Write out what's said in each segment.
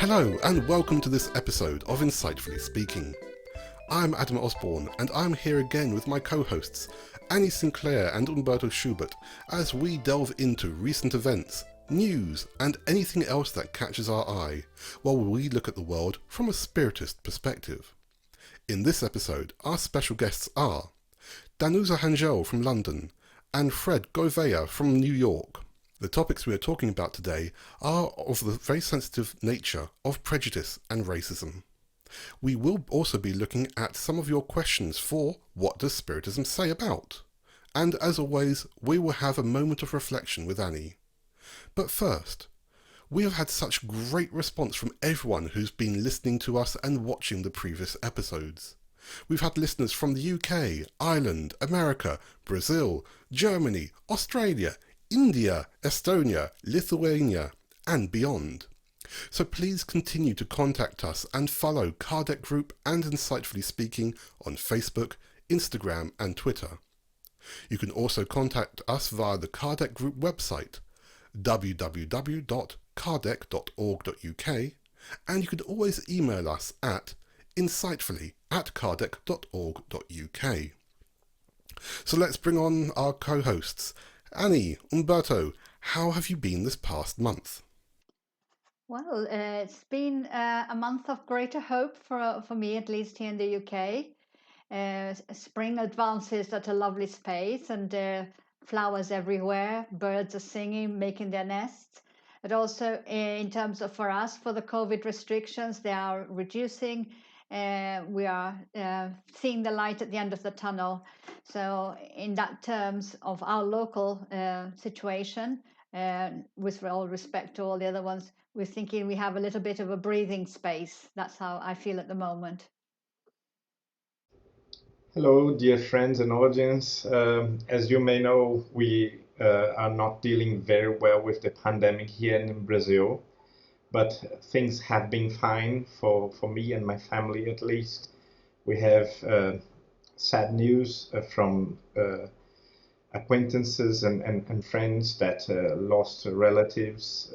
Hello and welcome to this episode of Insightfully Speaking. I'm Adam Osborne and I'm here again with my co-hosts Annie Sinclair and Humberto Schubert as we delve into recent events, news and anything else that catches our eye while we look at the world from a Spiritist perspective. In this episode, our special guests are Danusa Rangel from London and Fred Gouveia from New York. The topics we are talking about today are of the very sensitive nature of prejudice and racism. We will also be looking at some of your questions for What Does Spiritism Say About? And as always, we will have a moment of reflection with Annie. But first, we have had such great response from everyone who's been listening to us and watching the previous episodes. We've had listeners from the UK, Ireland, America, Brazil, Germany, Australia, India, Estonia, Lithuania, and beyond. So please continue to contact us and follow Kardec Group and Insightfully Speaking on Facebook, Instagram, and Twitter. You can also contact us via the Kardec Group website, www.kardec.org.uk, and you can always email us at insightfully@kardec.org.uk. So let's bring on our co-hosts. Annie, Humberto, how have you been this past month? Well, it's been a month of greater hope for me, at least here in the UK. Spring advances at a lovely pace, and flowers everywhere. Birds are singing, making their nests. But also, in terms of for us, for the COVID restrictions, they are reducing. We are seeing the light at the end of the tunnel. So, in that terms of our local situation, with all respect to all the other ones, we're thinking we have a little bit of a breathing space. That's how I feel at the moment. Hello, dear friends and audience. As you may know, we are not dealing very well with the pandemic here in Brazil, but things have been fine for me and my family at least. We have sad news from acquaintances and friends that lost relatives,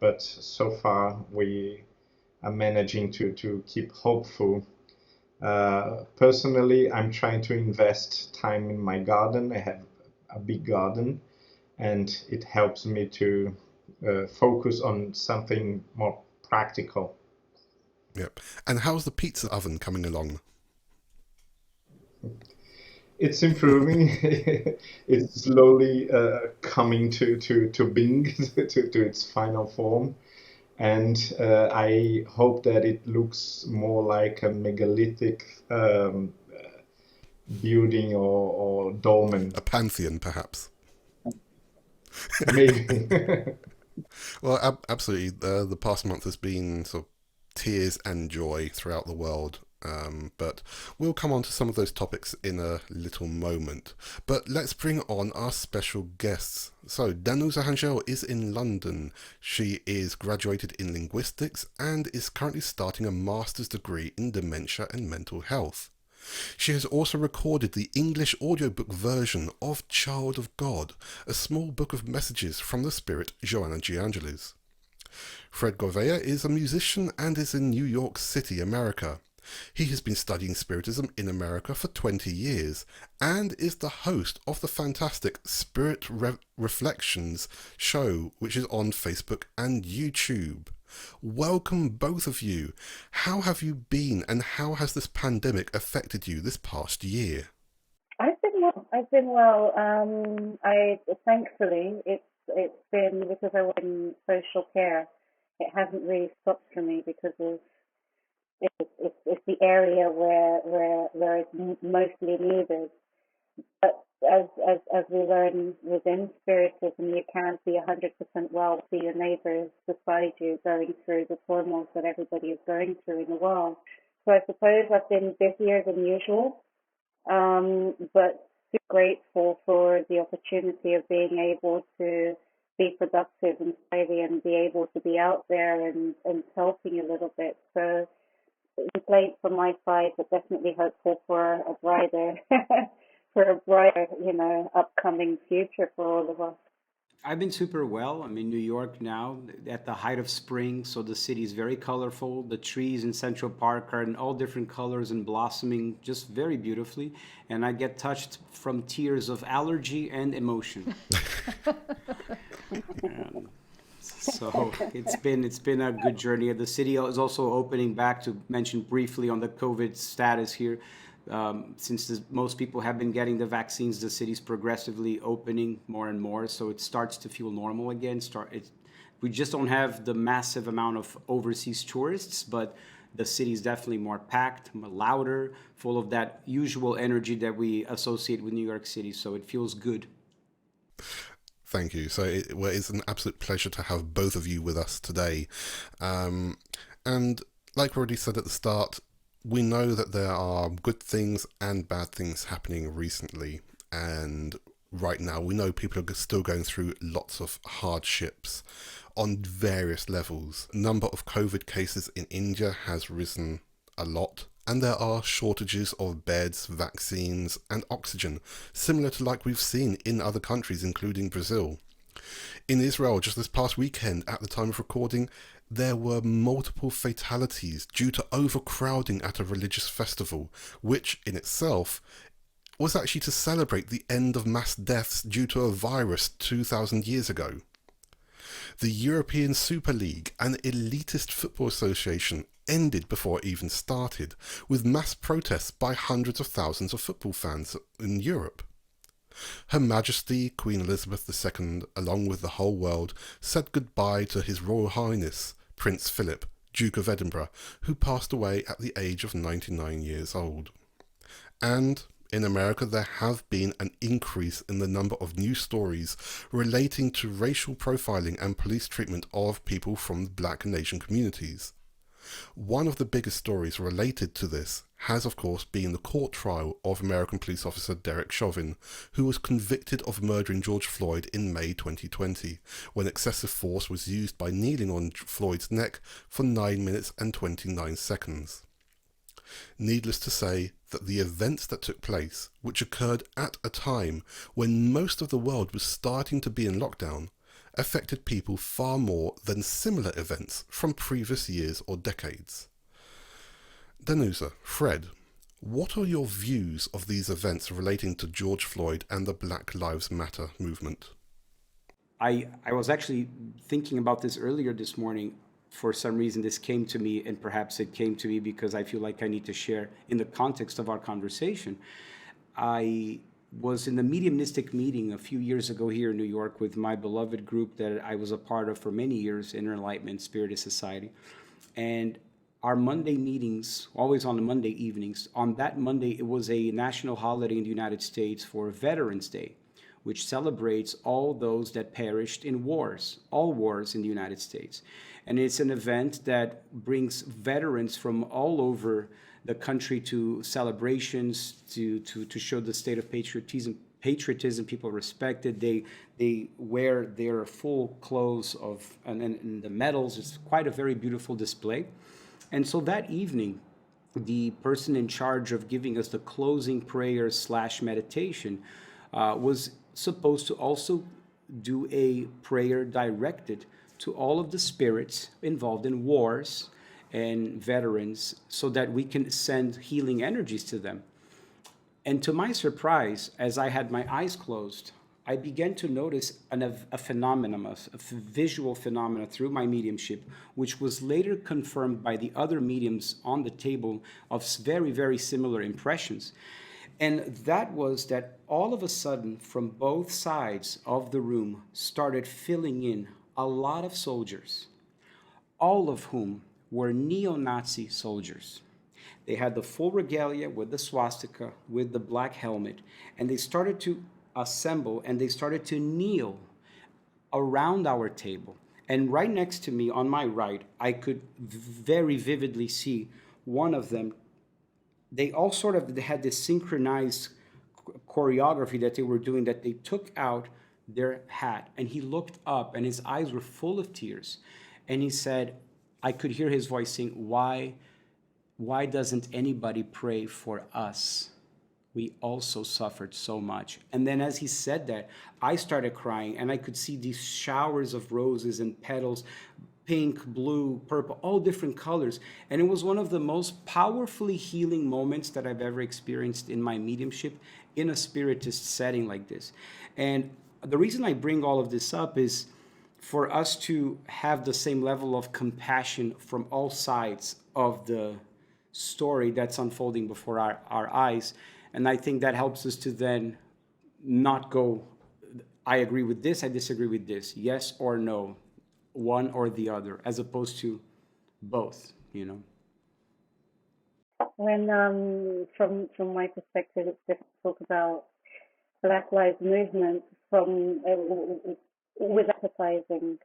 but so far we are managing to keep hopeful. Personally, I'm trying to invest time in my garden. I have a big garden, and it helps me to focus on something more practical. Yep. And how's the pizza oven coming along? It's improving. It's slowly coming to being, to its final form. And I hope that it looks more like a megalithic building or dolmen. A pantheon, perhaps? Maybe. Well, absolutely. The past month has been sort of tears and joy throughout the world. But we'll come on to some of those topics in a little moment. But let's bring on our special guests. So Danusa Rangel is in London. She is graduated in linguistics and is currently starting a master's degree in dementia and mental health. She has also recorded the English audiobook version of Child of God, a small book of messages from the spirit Joanna de Angelis. Fred Gouveia is a musician and is in New York City, America. He has been studying Spiritism in America for 20 years and is the host of the fantastic Spirit Reflections show, which is on Facebook and YouTube. Welcome, both of you. How have you been and how has this pandemic affected you this past year? I've been well. I thankfully it's been because I work in social care. It hasn't really stopped for me because of it's the area where it's mostly needed. But as we learn within Spiritism, you can't be 100% well to your neighbours beside you going through the turmoil that everybody is going through in the world. So I suppose I've been busier than usual, but super grateful for the opportunity of being able to be productive and tidy and be able to be out there and helping a little bit. So complaint from my side, but definitely hopeful for a brighter, upcoming future for all of us. I've been super well. I'm in New York now at the height of spring, so the city is very colorful. The trees in Central Park are in all different colors and blossoming just very beautifully. And I get touched from tears of allergy and emotion. Um, so it's been a good journey. The city is also opening back, to mention briefly on the COVID status here. Since most people have been getting the vaccines, the city's progressively opening more and more, so it starts to feel normal again. We just don't have the massive amount of overseas tourists, but the city's definitely more packed, more louder, full of that usual energy that we associate with New York City. So it feels good. Thank you. So it's an absolute pleasure to have both of you with us today. And like we already said at the start, we know that there are good things and bad things happening recently. And right now, we know people are still going through lots of hardships on various levels. Number of COVID cases in India has risen a lot. And there are shortages of beds, vaccines, and oxygen, similar to like we've seen in other countries, including Brazil. In Israel, just this past weekend, at the time of recording, there were multiple fatalities due to overcrowding at a religious festival, which in itself was actually to celebrate the end of mass deaths due to a virus 2,000 years ago. The European Super League, an elitist football association, ended before it even started, with mass protests by hundreds of thousands of football fans in Europe. Her Majesty Queen Elizabeth II, along with the whole world, said goodbye to His Royal Highness Prince Philip, Duke of Edinburgh, who passed away at the age of 99 years old. And in America, there have been an increase in the number of news stories relating to racial profiling and police treatment of people from the Black and Asian communities. One of the biggest stories related to this has, of course, been the court trial of American police officer Derek Chauvin, who was convicted of murdering George Floyd in May 2020, when excessive force was used by kneeling on Floyd's neck for 9 minutes and 29 seconds. Needless to say that the events that took place, which occurred at a time when most of the world was starting to be in lockdown, affected people far more than similar events from previous years or decades. Danusa, Fred, what are your views of these events relating to George Floyd and the Black Lives Matter movement? I was actually thinking about this earlier this morning. For some reason, this came to me, and perhaps it came to me because I feel like I need to share in the context of our conversation. I was in the mediumistic meeting a few years ago here in New York with my beloved group that I was a part of for many years, Inner Enlightenment Spiritist Society. And our Monday meetings, always on the Monday evenings, on that Monday, it was a national holiday in the United States for Veterans Day, which celebrates all those that perished in wars, all wars in the United States. And it's an event that brings veterans from all over the country to celebrations, to show the state of patriotism. People respect it. They wear their full clothes and the medals. It's quite a very beautiful display. And so that evening, the person in charge of giving us the closing prayer / meditation was supposed to also do a prayer directed to all of the spirits involved in wars and veterans, so that we can send healing energies to them. And to my surprise, as I had my eyes closed, I began to notice a phenomenon, a visual phenomenon through my mediumship, which was later confirmed by the other mediums on the table of very, very similar impressions. And that was that all of a sudden, from both sides of the room, started filling in a lot of soldiers, all of whom were neo-Nazi soldiers. They had the full regalia with the swastika, with the black helmet, and they started to assemble and they started to kneel around our table. And right next to me, on my right, I could very vividly see one of them. They all sort of had this synchronized choreography that they were doing, that they took out their hat and he looked up and his eyes were full of tears. And he said, I could hear his voice saying, why doesn't anybody pray for us? we also suffered so much. And then as he said that, I started crying, and I could see these showers of roses and petals, pink, blue, purple, all different colors. And it was one of the most powerfully healing moments that I've ever experienced in my mediumship in a spiritist setting like this. And the reason I bring all of this up is for us to have the same level of compassion from all sides of the story that's unfolding before our eyes. And I think that helps us to then not go, I agree with this, I disagree with this, yes or no, one or the other, as opposed to both, you know. When from my perspective, it's difficult to talk about Black Lives Movement from with empathizing,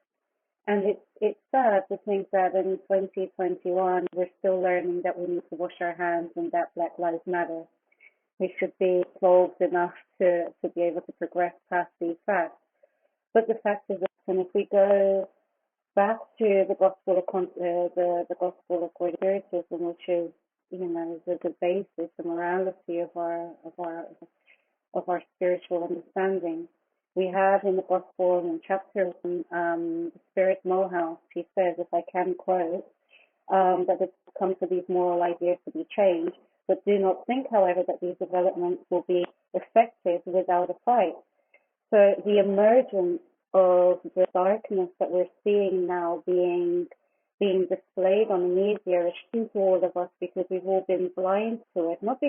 and it's sad to think that in 2021 we're still learning that we need to wash our hands and that Black Lives Matter. We should be evolved enough to be able to progress past these facts. But the fact is that, and if we go back to the gospel of Spiritism, which is, you know, the basis, the morality of our spiritual understanding. We have in the gospel in chapter 1, Spirit Morehouse, he says, if I can quote, that it's come to these moral ideas to be changed, but do not think, however, that these developments will be effective without a fight. So the emergence of the darkness that we're seeing now being displayed on the media is true to all of us because we've all been blind to it. Not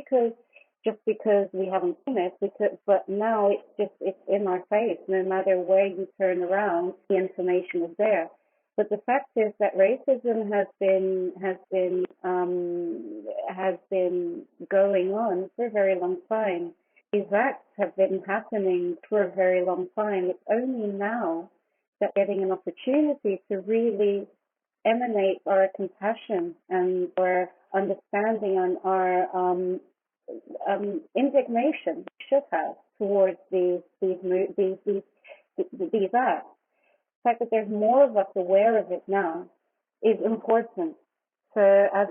just because we haven't seen it, but now it's in our face. No matter where you turn around, the information is there. But the fact is that racism has been going on for a very long time. These acts have been happening for a very long time. It's only now that we're getting an opportunity to really emanate our compassion and our understanding and our indignation should have towards these acts. The fact that there's more of us aware of it now is important. So, as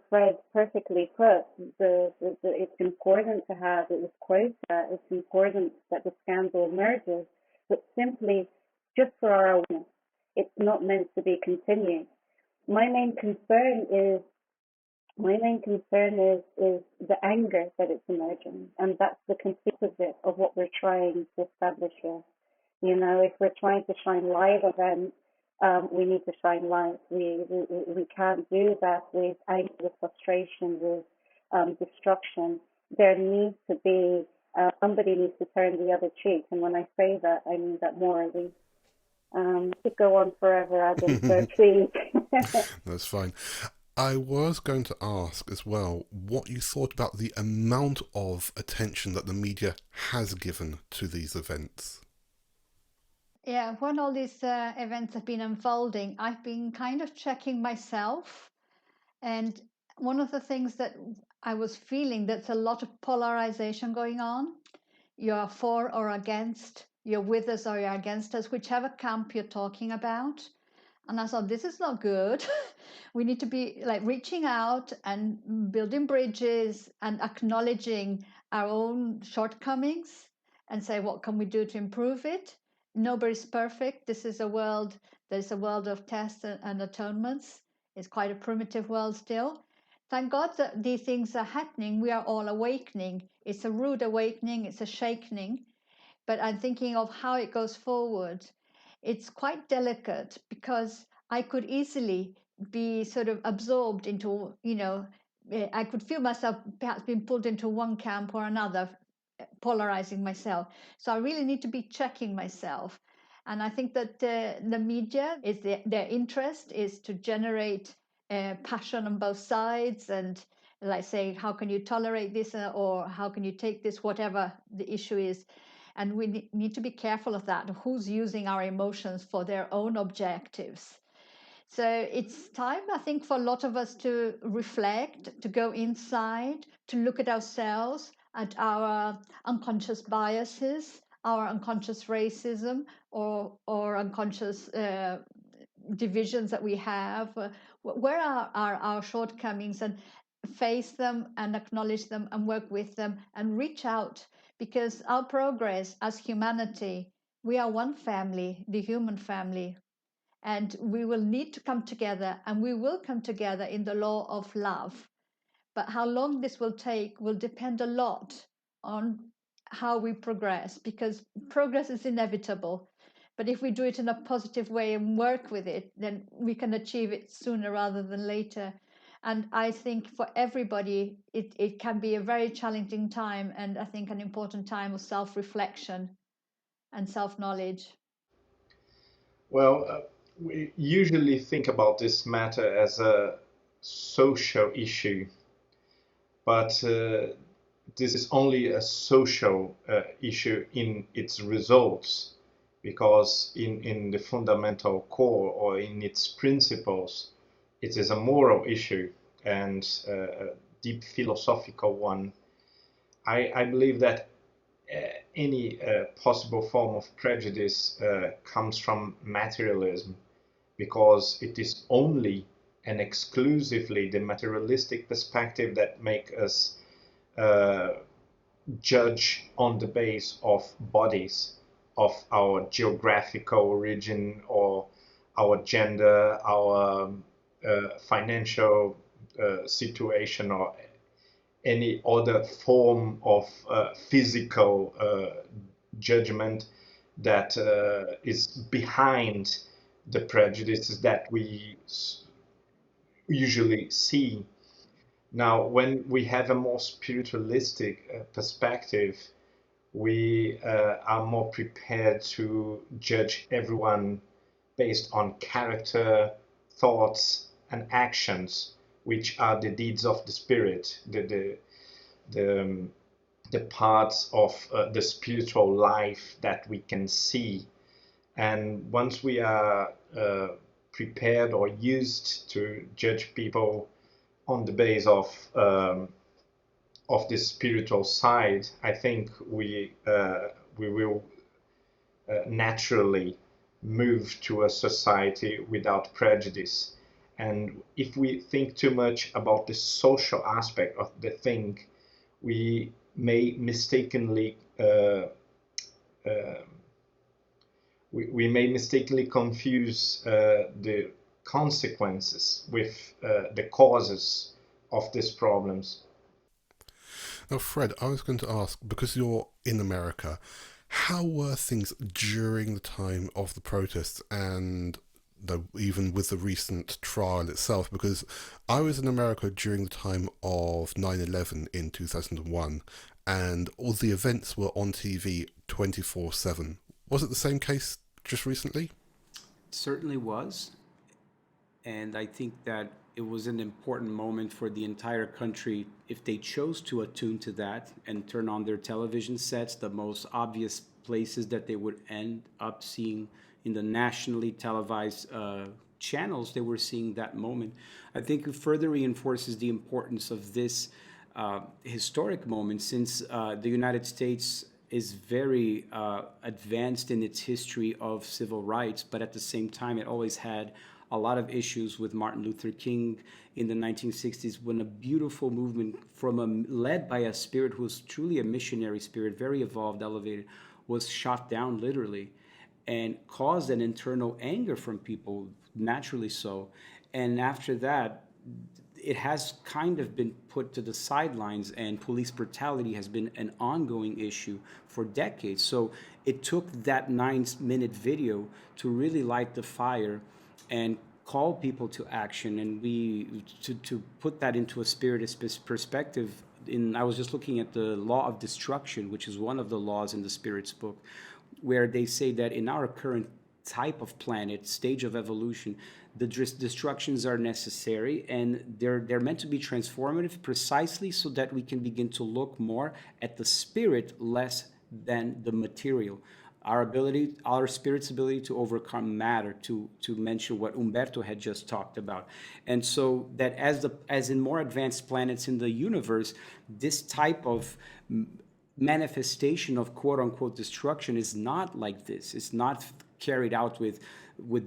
Fred perfectly put, it's important to have, it was quoted, it's important that the scandal emerges, but simply just for our awareness. It's not meant to be continued. My main concern is the anger that it's emerging, and that's the complete opposite of what we're trying to establish here. You know, if we're trying to shine light on events, we need to shine light. We can't do that with anger, with frustration, with destruction. There needs to be somebody needs to turn the other cheek, and when I say that, I mean that morally. Could go on forever, Adam, so please. That's fine. I was going to ask as well what you thought about the amount of attention that the media has given to these events. Yeah, when all these events have been unfolding, I've been kind of checking myself. And one of the things that I was feeling, there's a lot of polarization going on. You're for or against, you're with us or you're against us, whichever camp you're talking about. And I thought, this is not good. We need to be like reaching out and building bridges and acknowledging our own shortcomings and say, what can we do to improve it? Nobody's perfect. This is a world, there's a world of tests and atonements. It's quite a primitive world still. Thank God that these things are happening. We are all awakening. It's a rude awakening. It's a shakening. But I'm thinking of how it goes forward. It's quite delicate because I could easily be sort of absorbed into, I could feel myself perhaps being pulled into one camp or another, polarizing myself. So I really need to be checking myself. And I think that the media, is their interest is to generate passion on both sides and like say, how can you tolerate this or how can you take this, whatever the issue is. And we need to be careful of that, who's using our emotions for their own objectives. So it's time, I think, for a lot of us to reflect, to go inside, to look at ourselves, at our unconscious biases, our unconscious racism or unconscious divisions that we have. Where are our shortcomings? And face them and acknowledge them and work with them and reach out, because our progress as humanity, we are one family, the human family, and we will need to come together, and we will come together in the law of love. But how long this will take will depend a lot on how we progress, because progress is inevitable. But if we do it in a positive way and work with it, then we can achieve it sooner rather than later. And I think for everybody, it can be a very challenging time, and I think an important time of self-reflection and self-knowledge. Well, we usually think about this matter as a social issue, but this is only a social issue in its results, because in the fundamental core or in its principles, it is a moral issue and a deep philosophical one. I believe that any possible form of prejudice comes from materialism, because it is only and exclusively the materialistic perspective that make us judge on the base of bodies, of our geographical origin or our gender, our financial situation, or any other form of physical judgment that is behind the prejudices that we usually see. Now, when we have a more spiritualistic perspective, we are more prepared to judge everyone based on character, thoughts, and actions, which are the deeds of the spirit, the parts of the spiritual life that we can see. And once we are prepared or used to judge people on the base of this spiritual side, I think we will naturally move to a society without prejudice. And if we think too much about the social aspect of the thing, we may mistakenly we may mistakenly confuse the consequences with the causes of these problems. Now, Fred, I was going to ask, because you're in America, how were things during the time of the protests and even with the recent trial itself? Because I was in America during the time of 9/11 in 2001, and all the events were on TV 24/7. Was it the same case just recently? It certainly was. And I think that it was an important moment for the entire country if they chose to attune to that and turn on their television sets. The most obvious places that they would end up seeing in the nationally televised channels, they were seeing that moment. I think it further reinforces the importance of this historic moment, since the United States is very advanced in its history of civil rights, but at the same time, it always had a lot of issues with Martin Luther King in the 1960s, when a beautiful movement led by a spirit who was truly a missionary spirit, very evolved, elevated, was shot down literally, and caused an internal anger from people, naturally so. And after that, it has kind of been put to the sidelines, and police brutality has been an ongoing issue for decades. So it took that 9-minute video to really light the fire and call people to action, and to put that into a spiritist perspective. I was just looking at the law of destruction, which is one of the laws in the Spirit's book, where they say that in our current type of planet, stage of evolution, the destructions are necessary, and they're meant to be transformative, precisely so that we can begin to look more at the spirit less than the material. Our spirit's ability to overcome matter, to mention what Humberto had just talked about. And so that as in more advanced planets in the universe, this type of manifestation of quote unquote destruction is not like this. It's not carried out with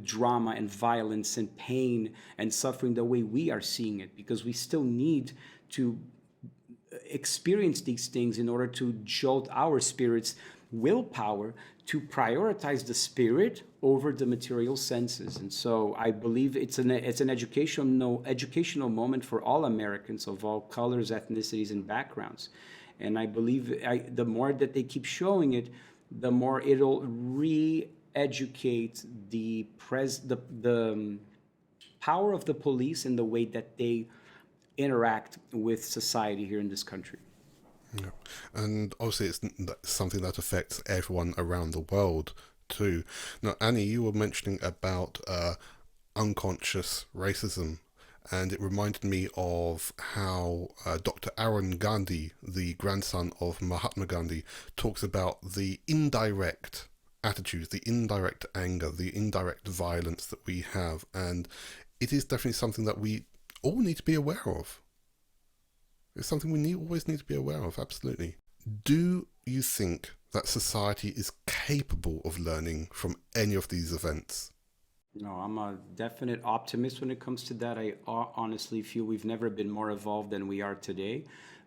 drama and violence and pain and suffering the way we are seeing it, because we still need to experience these things in order to jolt our spirit's willpower to prioritize the spirit over the material senses. And so I believe it's an educational moment for all Americans of all colors, ethnicities, and backgrounds. And I believe the more that they keep showing it, the more it'll re-educate the power of the police in the way that they interact with society here in this country. Yeah. And obviously it's something that affects everyone around the world too. Now, Annie, you were mentioning about unconscious racism, and it reminded me of how Dr. Arun Gandhi, the grandson of Mahatma Gandhi, talks about the indirect attitudes, the indirect anger, the indirect violence that we have. And it is definitely something that we all need to be aware of. It's something we always need to be aware of, absolutely. Do you think that society is capable of learning from any of these events? No, I'm a definite optimist when it comes to that. I honestly feel we've never been more evolved than we are today.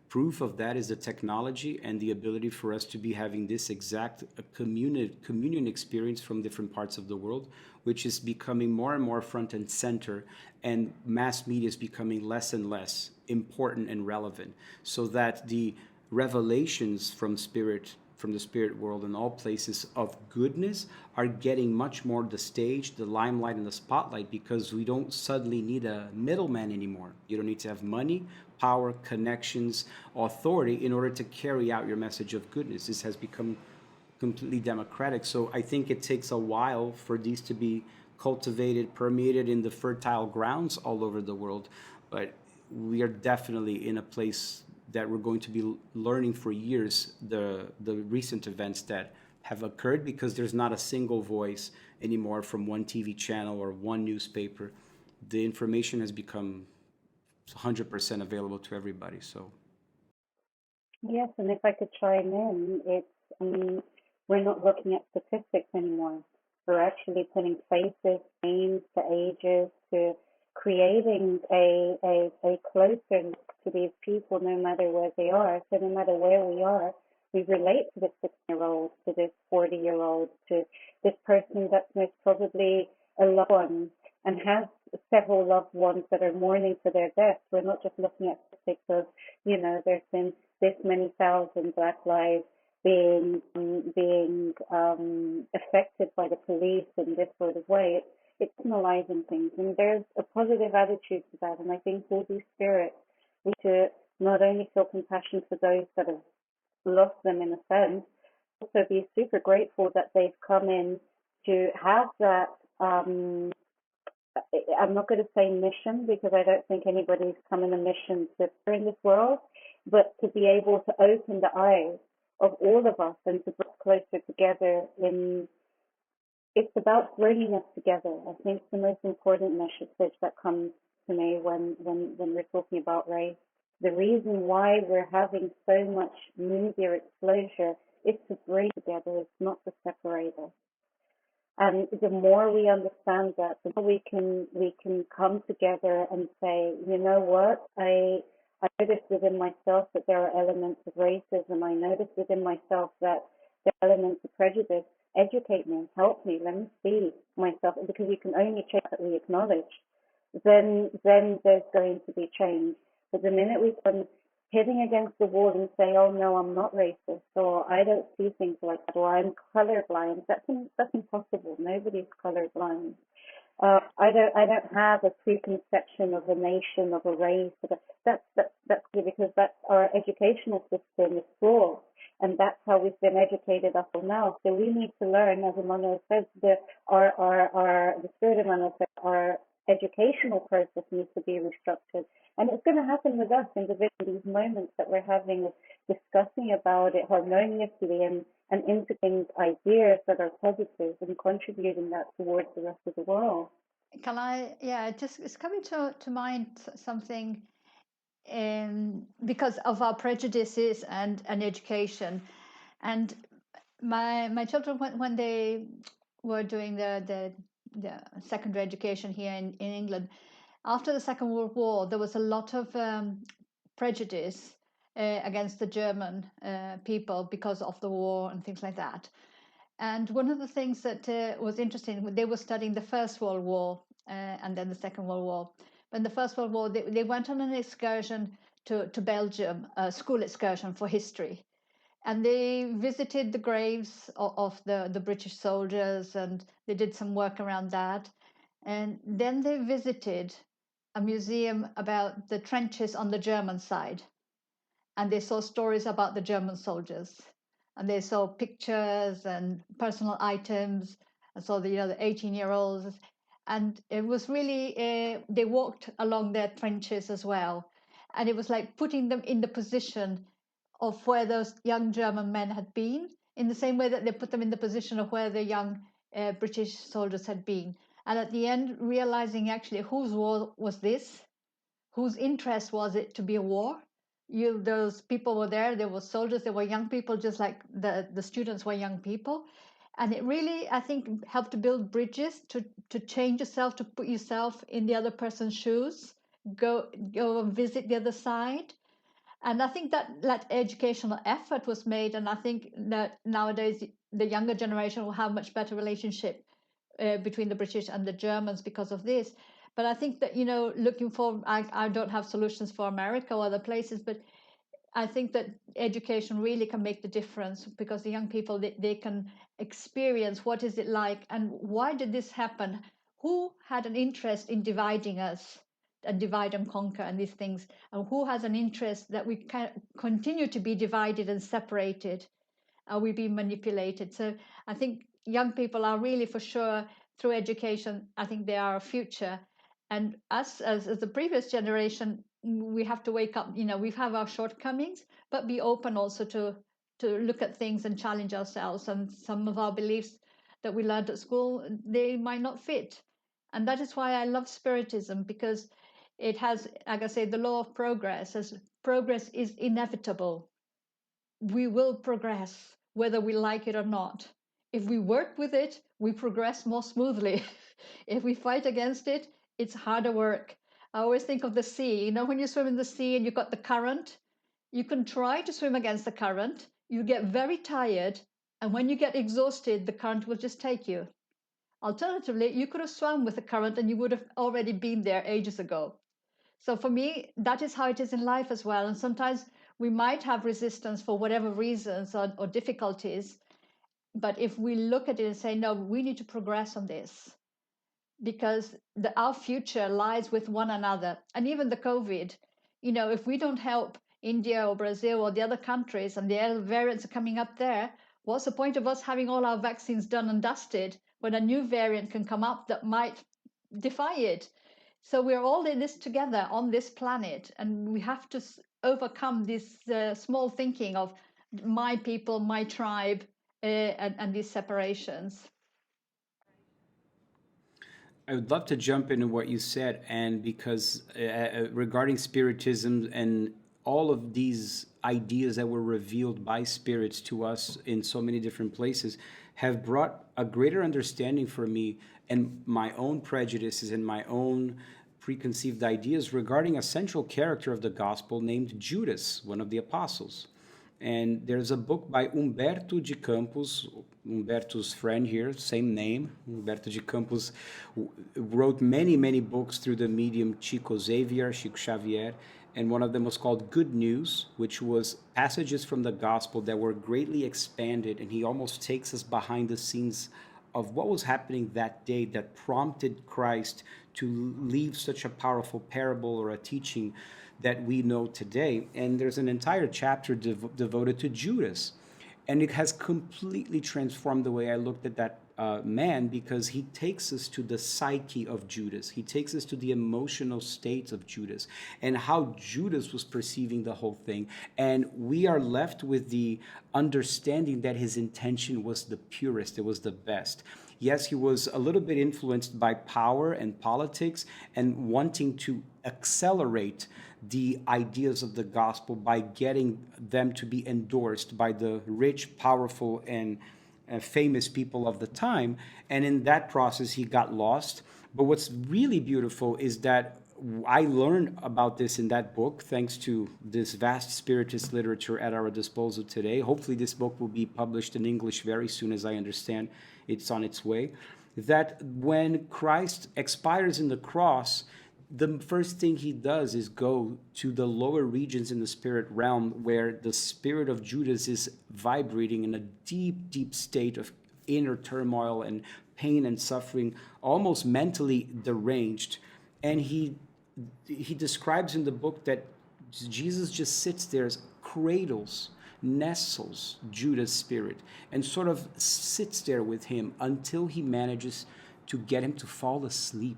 Proof of that is the technology and the ability for us to be having this exact communion experience from different parts of the world, which is becoming more and more front and center, and mass media is becoming less and less important and relevant, so that the revelations from the spirit world and all places of goodness are getting much more the stage, the limelight, and the spotlight, because we don't suddenly need a middleman anymore. You don't need to have money, power, connections, authority in order to carry out your message of goodness. This has become completely democratic. So I think it takes a while for these to be cultivated, permeated in the fertile grounds all over the world. But we are definitely in a place that we're going to be learning for years the recent events that have occurred, because there's not a single voice anymore from one TV channel or one newspaper. The information has become 100% available to everybody. So Yes, and if I could chime in, it's we're not looking at statistics anymore. We're actually putting faces, names to ages, to creating a closeness to these people, no matter where they are. So no matter where we are, we relate to this 6-year-old, to this 40-year-old, to this person that's most probably a loved one and has several loved ones that are mourning for their death. We're not just looking at statistics of, there's been this many thousand Black lives being affected by the police in this sort of way. It's analyzing things, and there's a positive attitude to that. And I think Holy Spirit, we need to not only feel compassion for those that have lost them in a sense, also be super grateful that they've come in to have that. I'm not going to say mission, because I don't think anybody's come in a mission to in this world, but to be able to open the eyes of all of us and to bring us closer together in. It's about bringing us together. I think the most important message that comes to me when we're talking about race, the reason why we're having so much media exposure is to bring together. It's not to separate us. And the more we understand that, the more we can come together and say, you know what, I noticed within myself that there are elements of racism. I noticed within myself that there are elements of prejudice. Educate me, help me, let me see myself, because you can only change that we acknowledge. Then there's going to be change. But the minute we come hitting against the wall and say, oh no, I'm not racist, or I don't see things like that, or I'm colorblind, that's impossible. Nobody's colorblind. I don't have a preconception of a nation, of a race. That's because that's our educational system is flawed, and that's how we've been educated up till now. So we need to learn, as Emmanuel says, the Spirit of Emmanuel says, our educational process needs to be restructured, and it's going to happen with us individually. These moments that we're having of discussing about it harmoniously and integrating ideas that are positive and contributing that towards the rest of the world. Can I? Yeah, it's coming to mind something, because of our prejudices and education, and my children, when they were doing the secondary education here in England, after the Second World War, there was a lot of prejudice against the German people because of the war and things like that. And one of the things that was interesting, they were studying the First World War and then the Second World War. But in the First World War, they went on an excursion to Belgium, a school excursion for history. And they visited the graves of the British soldiers, and they did some work around that. And then they visited a museum about the trenches on the German side. And they saw stories about the German soldiers. And they saw pictures and personal items. And saw the 18-year-olds. And it was really, they walked along their trenches as well. And it was like putting them in the position of where those young German men had been, in the same way that they put them in the position of where the young British soldiers had been. And at the end, realizing actually whose war was this? Whose interest was it to be a war? Those people were there, they were soldiers, they were young people, just like the students were young people. And it really, I think, helped to build bridges, to change yourself, to put yourself in the other person's shoes, go and visit the other side. And I think that educational effort was made, and I think that nowadays the younger generation will have much better relationship between the British and the Germans because of this. But I think that, looking for, I don't have solutions for America or other places, but I think that education really can make the difference, because the young people, they can experience what is it like and why did this happen? Who had an interest in dividing us and divide and conquer and these things? And who has an interest that we can continue to be divided and separated? Are we being manipulated? So I think young people are really, for sure, through education, I think they are our future. And us, as the previous generation, we have to wake up. We have our shortcomings, but be open also to look at things and challenge ourselves. And some of our beliefs that we learned at school, they might not fit. And that is why I love Spiritism, because it has, like I say, the law of progress. As progress is inevitable, we will progress whether we like it or not. If we work with it, we progress more smoothly. If we fight against it, it's harder work. I always think of the sea. When you swim in the sea and you've got the current, you can try to swim against the current. You get very tired, and when you get exhausted, the current will just take you. Alternatively, you could have swum with the current and you would have already been there ages ago. So for me, that is how it is in life as well. And sometimes we might have resistance for whatever reasons or difficulties. But if we look at it and say, no, we need to progress on this, because our future lies with one another. And even the COVID, if we don't help India or Brazil or the other countries, and the other variants are coming up there, what's the point of us having all our vaccines done and dusted when a new variant can come up that might defy it? So we're all in this together on this planet, and we have to overcome this small thinking of my people, my tribe, and these separations. I would love to jump into what you said, and because regarding Spiritism and all of these ideas that were revealed by spirits to us in so many different places have brought a greater understanding for me and my own prejudices and my own preconceived ideas regarding a central character of the gospel named Judas, one of the apostles. And there's a book by Humberto de Campos, Humberto's friend here, same name. Humberto de Campos wrote many, many books through the medium Chico Xavier, and one of them was called Good News, which was passages from the gospel that were greatly expanded, and he almost takes us behind the scenes of what was happening that day that prompted Christ to leave such a powerful parable or a teaching that we know today. And there's an entire chapter devoted to Judas. And it has completely transformed the way I looked at that man, because he takes us to the psyche of Judas. He takes us to the emotional states of Judas and how Judas was perceiving the whole thing. And we are left with the understanding that his intention was the purest, it was the best. Yes, he was a little bit influenced by power and politics and wanting to accelerate the ideas of the gospel by getting them to be endorsed by the rich, powerful, and famous people of the time. And in that process, he got lost. But what's really beautiful is that I learned about this in that book, thanks to this vast Spiritist literature at our disposal today. Hopefully this book will be published in English very soon, as I understand it's on its way. That when Christ expires in the cross, the first thing he does is go to the lower regions in the spirit realm, where the spirit of Judas is vibrating in a deep, deep state of inner turmoil and pain and suffering, almost mentally deranged. And he describes in the book that Jesus just sits there, cradles, nestles Judas' spirit, and sort of sits there with him until he manages to get him to fall asleep.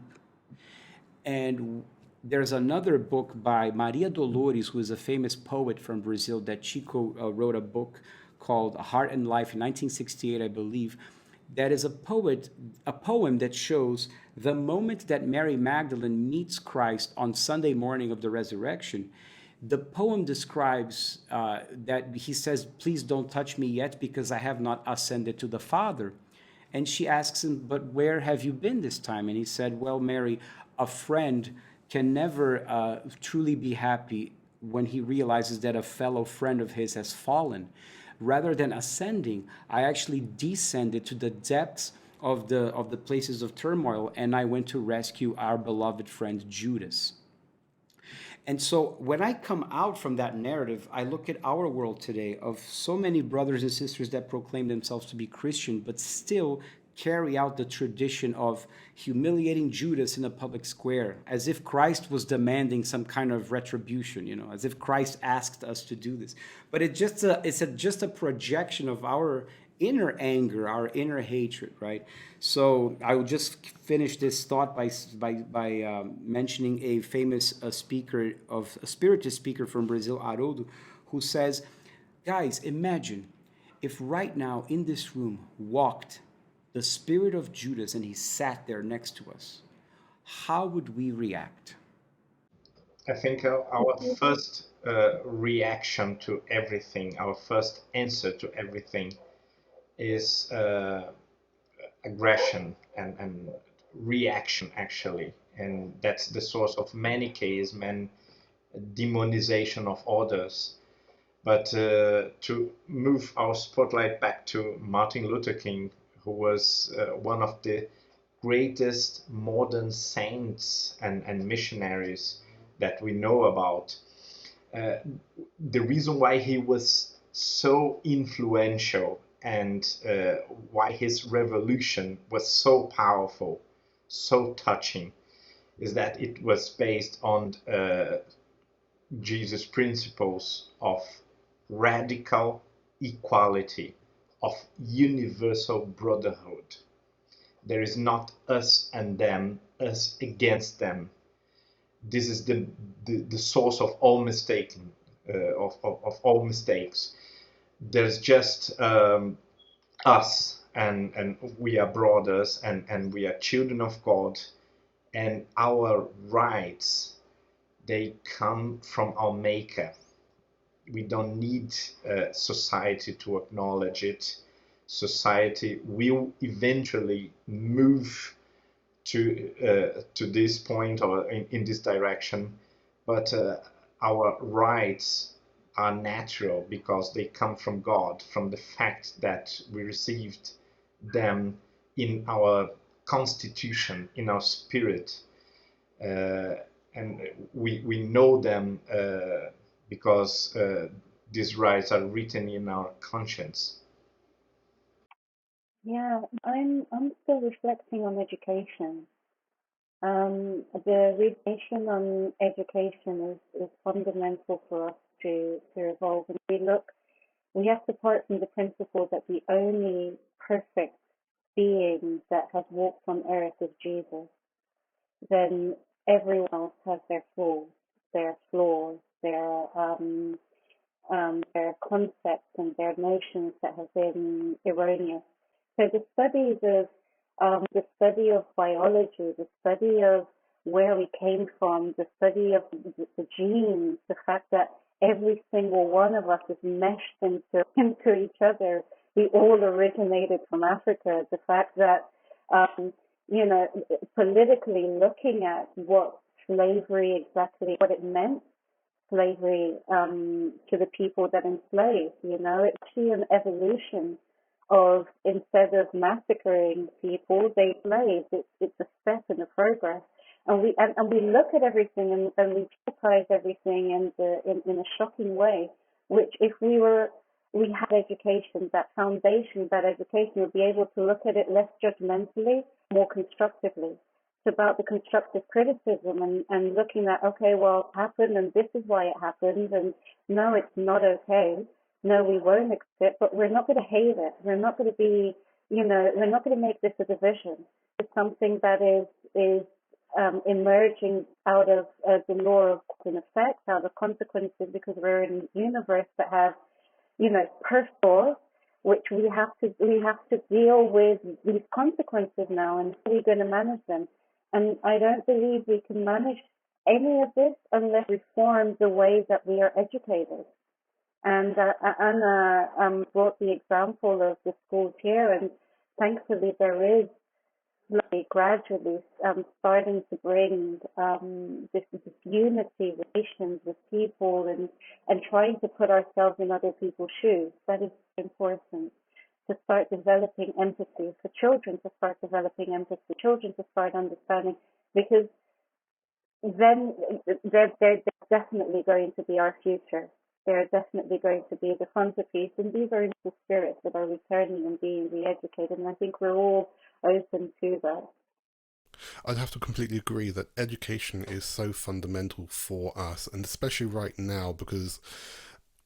And there's another book by Maria Dolores, who is a famous poet from Brazil, that Chico wrote a book called Heart and Life in 1968, I believe. That is a poem that shows the moment that Mary Magdalene meets Christ on Sunday morning of the resurrection. The poem describes that he says, "Please don't touch me yet, because I have not ascended to the Father." And she asks him, "But where have you been this time?" And he said, "Well, Mary, a friend can never truly be happy when he realizes that a fellow friend of his has fallen. Rather than ascending, I actually descended to the depths of the places of turmoil, and I went to rescue our beloved friend Judas." And so when I come out from that narrative, I look at our world today of so many brothers and sisters that proclaim themselves to be Christian, but still carry out the tradition of humiliating Judas in a public square, as if Christ was demanding some kind of retribution, as if Christ asked us to do this. But it's just a projection of our inner anger, our inner hatred, right? So I will just finish this thought by mentioning a famous Spiritist speaker from Brazil, Haroldo, who says, guys, imagine if right now in this room walked the spirit of Judas and he sat there next to us, how would we react? I think our first reaction to everything, our first answer to everything is aggression and reaction, actually. And that's the source of manichaeism and demonization of others. But to move our spotlight back to Martin Luther King, who was one of the greatest modern saints and missionaries that we know about. The reason why he was so influential and why his revolution was so powerful, so touching, is that it was based on Jesus' principles of radical equality, of universal brotherhood. There is not us and them, us against them. This is the source of all mistaking, of all mistakes. There's just us, and we are brothers, and we are children of God, and our rights, they come from our Maker. We don't need society to acknowledge it. Society will eventually move to this point or in this direction, but our rights are natural because they come from God, from the fact that we received them in our constitution, in our spirit, and we know them because these rights are written in our conscience. Yeah, I'm still reflecting on education. The revelation on education is fundamental for us to evolve. And we have to part from the principle that the only perfect being that has walked on earth is Jesus. Then everyone else has their flaws, their concepts and their notions that have been erroneous. So the study of biology, the study of where we came from, the study of the genes, the fact that every single one of us is meshed into each other. We all originated from Africa. The fact that, politically looking at what slavery, exactly what it meant, slavery to the people that enslaved. It's actually an evolution of, instead of massacring people, they slaved. It's a step in the progress. And we look at everything and we criticize everything in a shocking way, which if we had education, that foundation, that education would be able to look at it less judgmentally, more constructively. It's about the constructive criticism and looking at, okay, well, it happened and this is why it happened, and no, it's not okay. No, we won't accept it, but we're not going to hate it. We're not going to be, we're not going to make this a division. It's something that is emerging out of the law of cause and effect, out of consequences, because we're in a universe that has, perfect laws, which we have to deal with these consequences now, and how are we going to manage them? And I don't believe we can manage any of this unless we reform the way that we are educated. And Anna brought the example of the schools here, and thankfully there is gradually starting to bring this unity, relations with people, and trying to put ourselves in other people's shoes. That is important, to start developing empathy, for children to start developing empathy, children to start understanding, because then they're definitely going to be our future. They're definitely going to be the frontispiece, and these are the spirits that are returning and being re-educated, and I think we're all open to that. I'd have to completely agree that education is so fundamental for us, and especially right now, because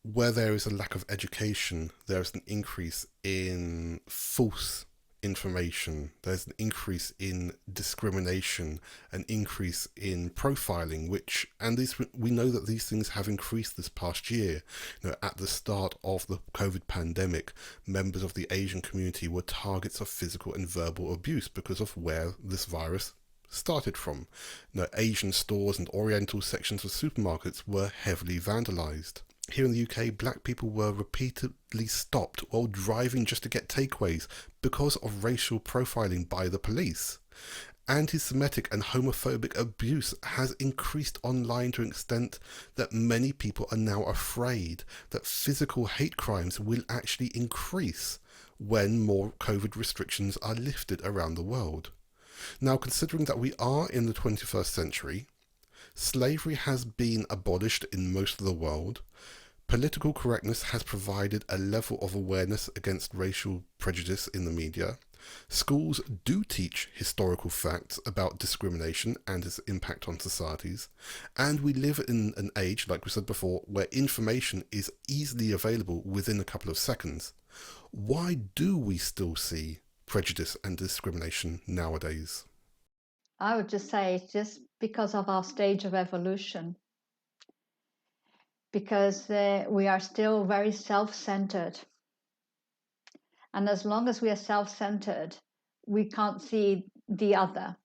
where there is a lack of education, there is an increase in false information, there's an increase in discrimination, an increase in profiling, we know that these things have increased this past year. At the start of the COVID pandemic, members of the Asian community were targets of physical and verbal abuse because of where this virus started from. Asian stores and Oriental sections of supermarkets were heavily vandalized. Here in the UK, black people were repeatedly stopped while driving just to get takeaways because of racial profiling by the police. Anti-Semitic and homophobic abuse has increased online to an extent that many people are now afraid that physical hate crimes will actually increase when more COVID restrictions are lifted around the world. Now, considering that we are in the 21st century, slavery has been abolished in most of the world. Political correctness has provided a level of awareness against racial prejudice in the media. Schools do teach historical facts about discrimination and its impact on societies. And we live in an age, like we said before, where information is easily available within a couple of seconds. Why do we still see prejudice and discrimination nowadays? I would just say it's just because of our stage of evolution. Because we are still very self-centered. And as long as we are self-centered, we can't see the other.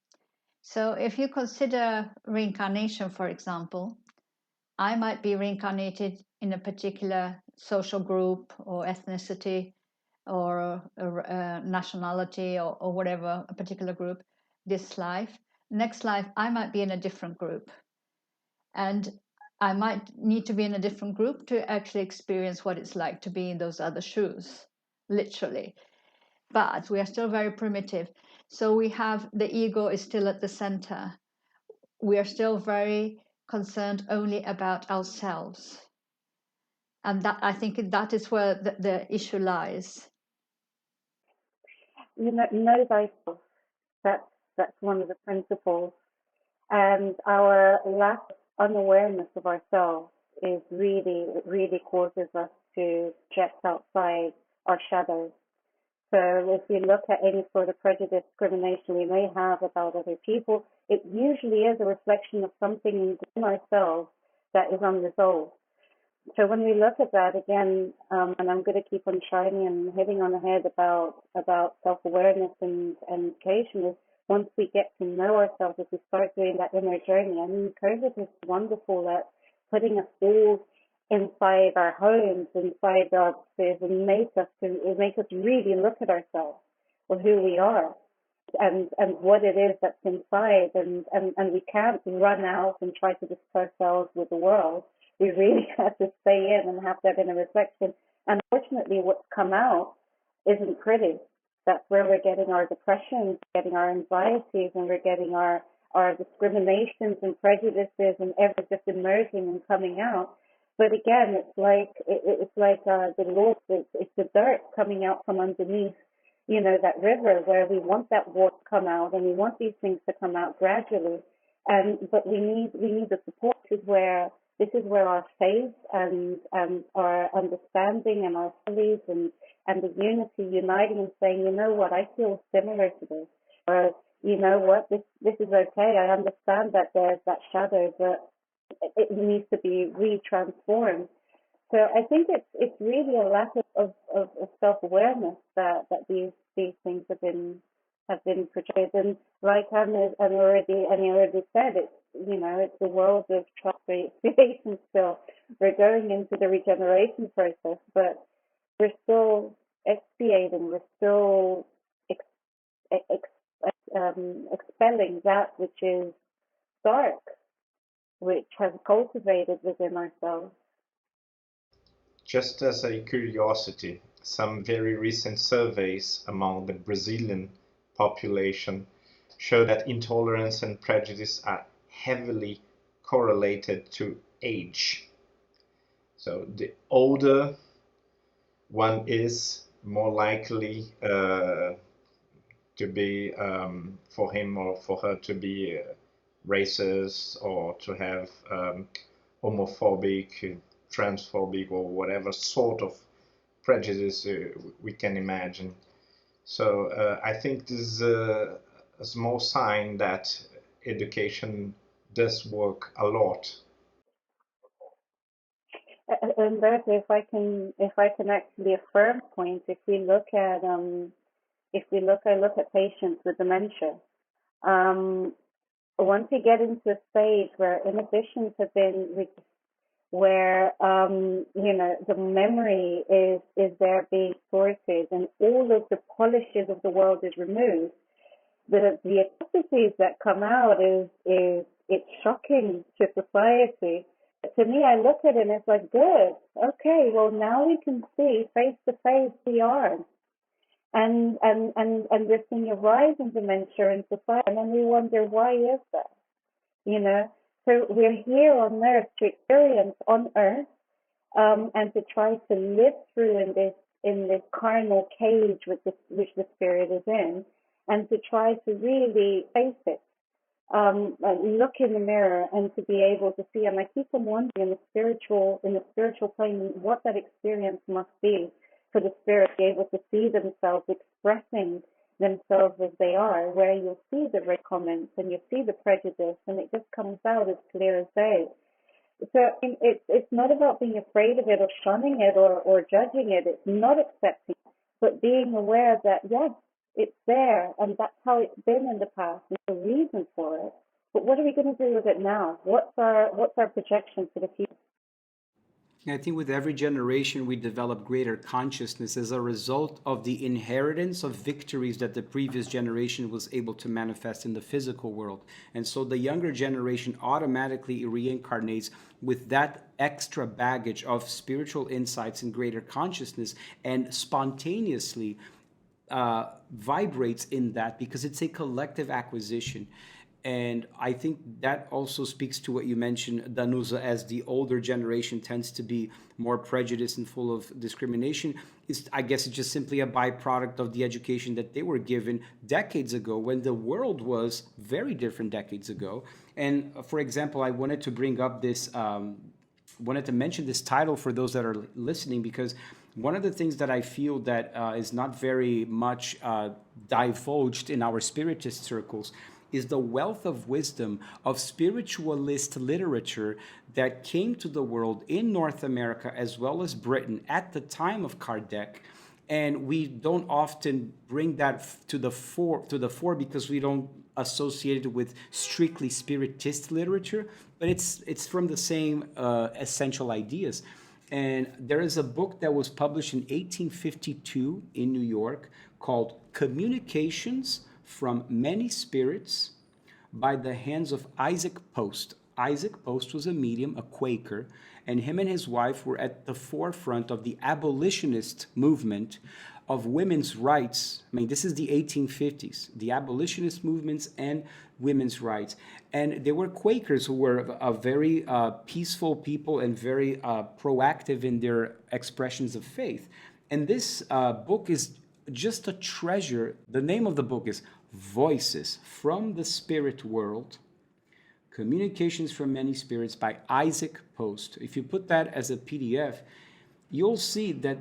So if you consider reincarnation, for example, I might be reincarnated in a particular social group or ethnicity or nationality or whatever, a particular group, this life. Next life, I might be in a different group. And I might need to be in a different group to actually experience what it's like to be in those other shoes, literally. But we are still very primitive. So we have, the ego is still at the center. We are still very concerned only about ourselves. And that, I think that is where the issue lies. Know thyself. That's one of the principles. And our lack of unawareness of ourselves really causes us to project outside our shadows. So if we look at any sort of prejudice, discrimination we may have about other people, it usually is a reflection of something in ourselves that is unresolved. So when we look at that again, and I'm going to keep on shining and hitting on the head about self-awareness and education, is once we get to know ourselves, if we start doing that inner journey, I mean, COVID is wonderful at putting us all inside our homes, inside our offices, and make us really look at ourselves or who we are. and what it is that's inside, and we can't run out and try to disperse ourselves with the world. We really have to stay in and have that inner reflection. Unfortunately, what's come out isn't pretty. That's where we're getting our depressions, getting our anxieties, and we're getting our discriminations and prejudices and everything just emerging and coming out. But again, it's like the Lord. It's the dirt coming out from underneath, that river where we want that water to come out, and we want these things to come out gradually. But we need the support. This is where our faith and our understanding and our beliefs and the unity uniting and saying, you know what, I feel similar to this, or you know what, this is okay. I understand that there's that shadow, but it needs to be retransformed. So I think it's really a lack of self-awareness that these things have been portrayed. And like Annie already said, it's the world of transformation still. We're going into the regeneration process, but we're still expiating. We're still expelling that which is dark, which has cultivated within ourselves. Just as a curiosity, some very recent surveys among the Brazilian population show that intolerance and prejudice are heavily correlated to age. So the older one is, more likely to be for him or for her to be racist or to have homophobic, transphobic, or whatever sort of prejudice we can imagine. So I think this is a small sign that education does work a lot. And if I can actually affirm the point, I look at patients with dementia. Once you get into a stage where inhibitions have been reduced, where the memory is there being sorted, and all of the polishes of the world is removed, the atrocities that come out is it's shocking to society. To me, I look at it and it's like, good, okay, well now we can see face to face we are. And we're seeing a rise in dementia in society, and then we wonder, why is that? So we're here on earth to experience on earth, and to try to live through in this carnal cage which the spirit is in, and to try to really face it, look in the mirror, and to be able to see. And I keep on wondering in the spiritual plane what that experience must be for the spirit to be able to see themselves expressing themselves as they are, where you'll see the red comments and you see the prejudice, and it just comes out as clear as day. So it's not about being afraid of it or shunning it or judging it. It's not accepting it, but being aware that yes, it's there, and that's how it's been in the past. There's a reason for it. But what are we going to do with it now? What's our projection for the future? I think with every generation, we develop greater consciousness as a result of the inheritance of victories that the previous generation was able to manifest in the physical world. And so the younger generation automatically reincarnates with that extra baggage of spiritual insights and greater consciousness, and spontaneously vibrates in that because it's a collective acquisition. And I think that also speaks to what you mentioned, Danusa, as the older generation tends to be more prejudiced and full of discrimination. I guess it's just simply a byproduct of the education that they were given decades ago, when the world was very different decades ago. And for example, I wanted to bring up wanted to mention this title for those that are listening, because one of the things that I feel that is not very much divulged in our Spiritist circles is the wealth of wisdom of spiritualist literature that came to the world in North America as well as Britain at the time of Kardec. And we don't often bring that to the fore because we don't associate it with strictly Spiritist literature, but it's from the same essential ideas. And there is a book that was published in 1852 in New York called Communications from Many Spirits by the hands of Isaac Post. Isaac Post was a medium, a Quaker, and him and his wife were at the forefront of the abolitionist movement of women's rights. I mean, this is the 1850s, the abolitionist movements and women's rights. And they were Quakers who were a very peaceful people and very proactive in their expressions of faith. And this book is just a treasure. The name of the book is Voices from the Spirit World, Communications from Many Spirits by Isaac Post. If you put that as a PDF, you'll see that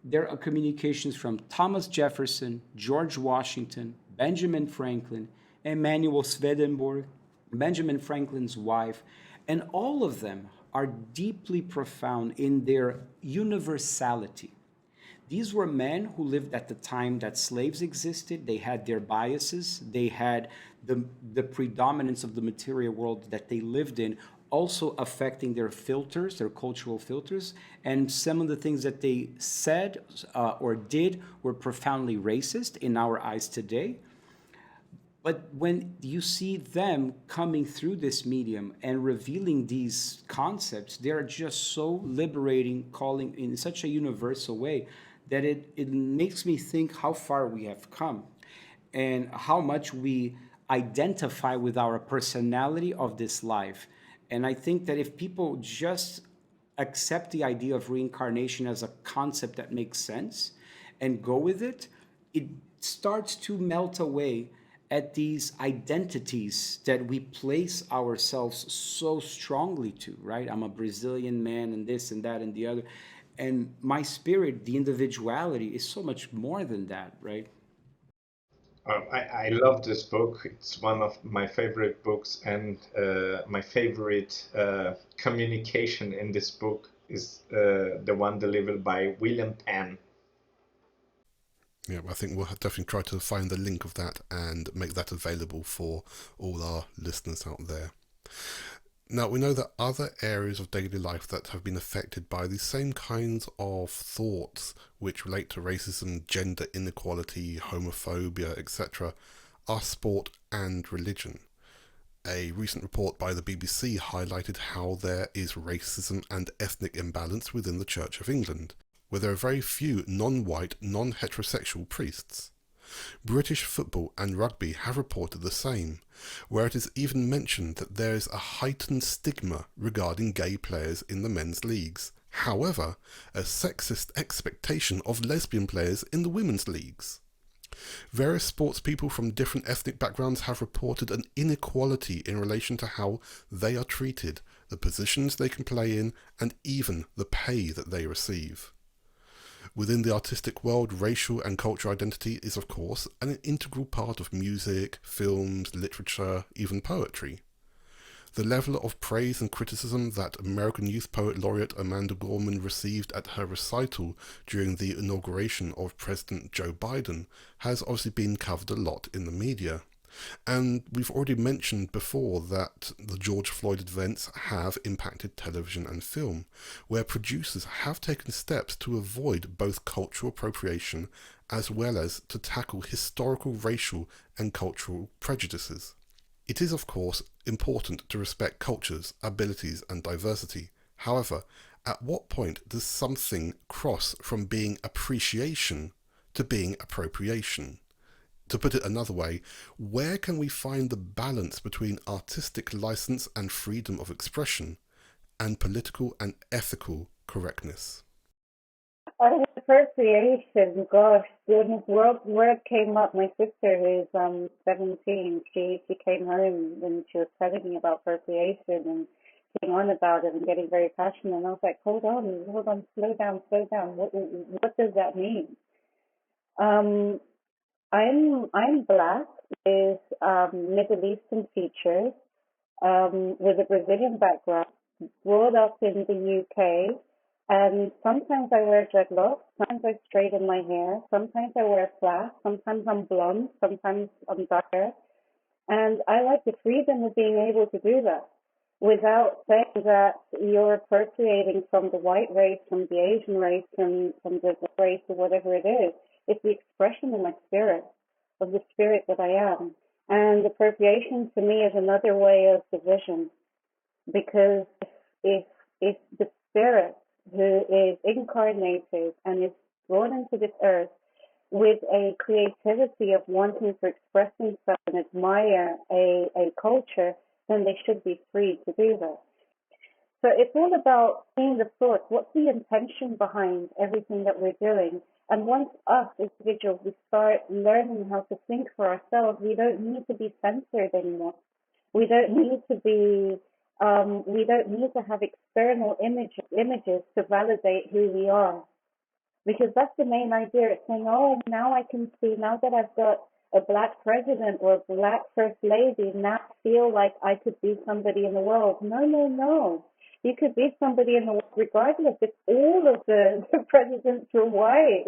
there are communications from Thomas Jefferson, George Washington, Benjamin Franklin, Emanuel Swedenborg, Benjamin Franklin's wife, and all of them are deeply profound in their universality. These were men who lived at the time that slaves existed. They had their biases. They had the predominance of the material world that they lived in also affecting their filters, their cultural filters. And some of the things that they said or did were profoundly racist in our eyes today. But when you see them coming through this medium and revealing these concepts, they are just so liberating, calling in such a universal way that it makes me think how far we have come and how much we identify with our personality of this life. And I think that if people just accept the idea of reincarnation as a concept that makes sense and go with it, it starts to melt away at these identities that we place ourselves so strongly to, right? I'm a Brazilian man and this and that and the other. And my spirit, the individuality, is so much more than that, right? I love this book. It's one of my favorite books, and my favorite communication in this book is the one delivered by William Penn. Yeah, I think we'll definitely try to find the link of that and make that available for all our listeners out there. Now, we know that other areas of daily life that have been affected by the same kinds of thoughts which relate to racism, gender inequality, homophobia, etc., are sport and religion. A recent report by the BBC highlighted how there is racism and ethnic imbalance within the Church of England, where there are very few non-white, non-heterosexual priests. British football and rugby have reported the same, where it is even mentioned that there is a heightened stigma regarding gay players in the men's leagues. However, a sexist expectation of lesbian players in the women's leagues. Various sports people from different ethnic backgrounds have reported an inequality in relation to how they are treated, the positions they can play in, and even the pay that they receive. Within the artistic world, racial and cultural identity is, of course, an integral part of music, films, literature, even poetry. The level of praise and criticism that American Youth Poet Laureate Amanda Gorman received at her recital during the inauguration of President Joe Biden has obviously been covered a lot in the media. And we've already mentioned before that the George Floyd events have impacted television and film, where producers have taken steps to avoid both cultural appropriation as well as to tackle historical, racial and cultural prejudices. It is, of course, important to respect cultures, abilities and diversity. However, at what point does something cross from being appreciation to being appropriation? To put it another way, where can we find the balance between artistic license and freedom of expression and political and ethical correctness? Appropriation, gosh, when word came up, my sister who's 17, she came home and she was telling me about appropriation and going on about it and getting very passionate, and I was like, hold on, slow down, what does that mean? I'm black with Middle Eastern features, with a Brazilian background, brought up in the UK, and sometimes I wear dreadlocks, sometimes I straighten my hair, sometimes I wear flat, sometimes I'm blonde, sometimes I'm dark hair, and I like the freedom of being able to do that without saying that you're appropriating from the white race, from the Asian race, from the race or whatever it is. It's the expression of my spirit. of the spirit that I am. And appropriation to me is another way of division, because if the spirit who is incarnated and is brought into this earth with a creativity of wanting to express themselves and admire a culture, then they should be free to do that. So it's all about seeing the source. What's the intention behind everything that we're doing? And once us individuals, we start learning how to think for ourselves, we don't need to be censored anymore. We don't need to be, we don't need to have external images to validate who we are. Because that's the main idea. It's saying, oh, now I can see, now that I've got a black president or a black first lady, now I feel like I could be somebody in the world. No, no, no. You could be somebody in the world regardless if all of the presidents were white.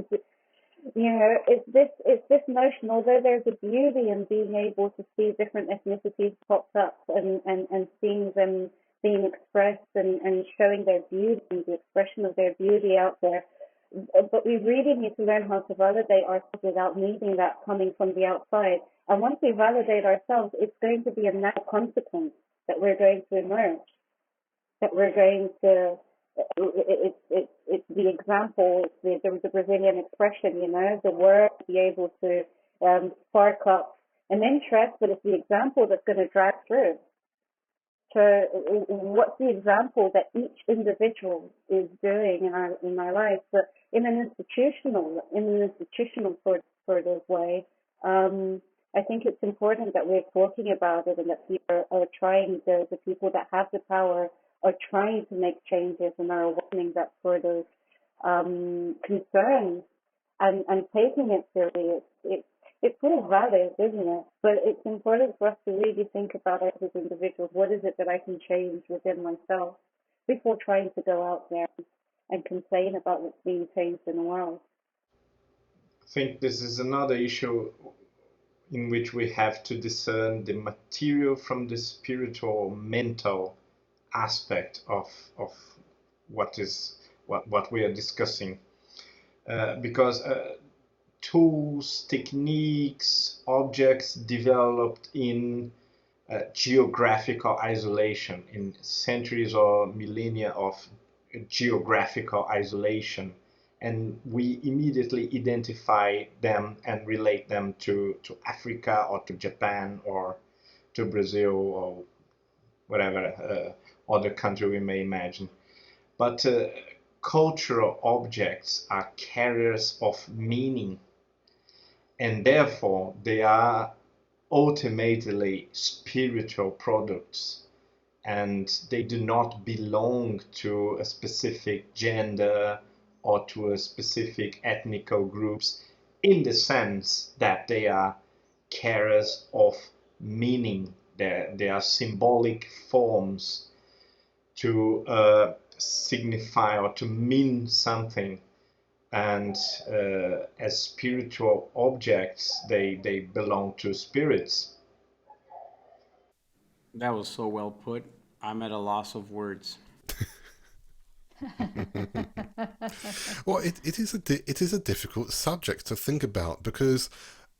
You know, it's this notion, although there's a beauty in being able to see different ethnicities pop up and seeing them being expressed and showing their beauty and the expression of their beauty out there. But we really need to learn how to validate ourselves without needing that coming from the outside. And once we validate ourselves, it's going to be a natural consequence that we're going to emerge, that we're going to, it's the example, it's the Brazilian expression, you know, the word be able to spark up an interest, but it's the example that's going to drag through. So what's the example that each individual is doing in our lives? But in an institutional sort of way, I think it's important that we're talking about it and that people are trying, the people that have the power are trying to make changes and are awakening that sort of concern and taking it seriously. It's sort of valid, isn't it? But it's important for us to really think about it as individuals. What is it that I can change within myself before trying to go out there and complain about what's being changed in the world? I think this is another issue in which we have to discern the material from the spiritual, mental aspect of what we are discussing, because tools, techniques, objects developed in geographical isolation, in centuries or millennia of geographical isolation, and we immediately identify them and relate them to Africa or to Japan or to Brazil or whatever other country we may imagine. But cultural objects are carriers of meaning, and therefore they are ultimately spiritual products, and they do not belong to a specific gender or to a specific ethnical groups, in the sense that they are carriers of meaning. They are symbolic forms to signify or to mean something. And as spiritual objects, they belong to spirits. That was so well put. I'm at a loss of words. Well, it is a difficult subject to think about, because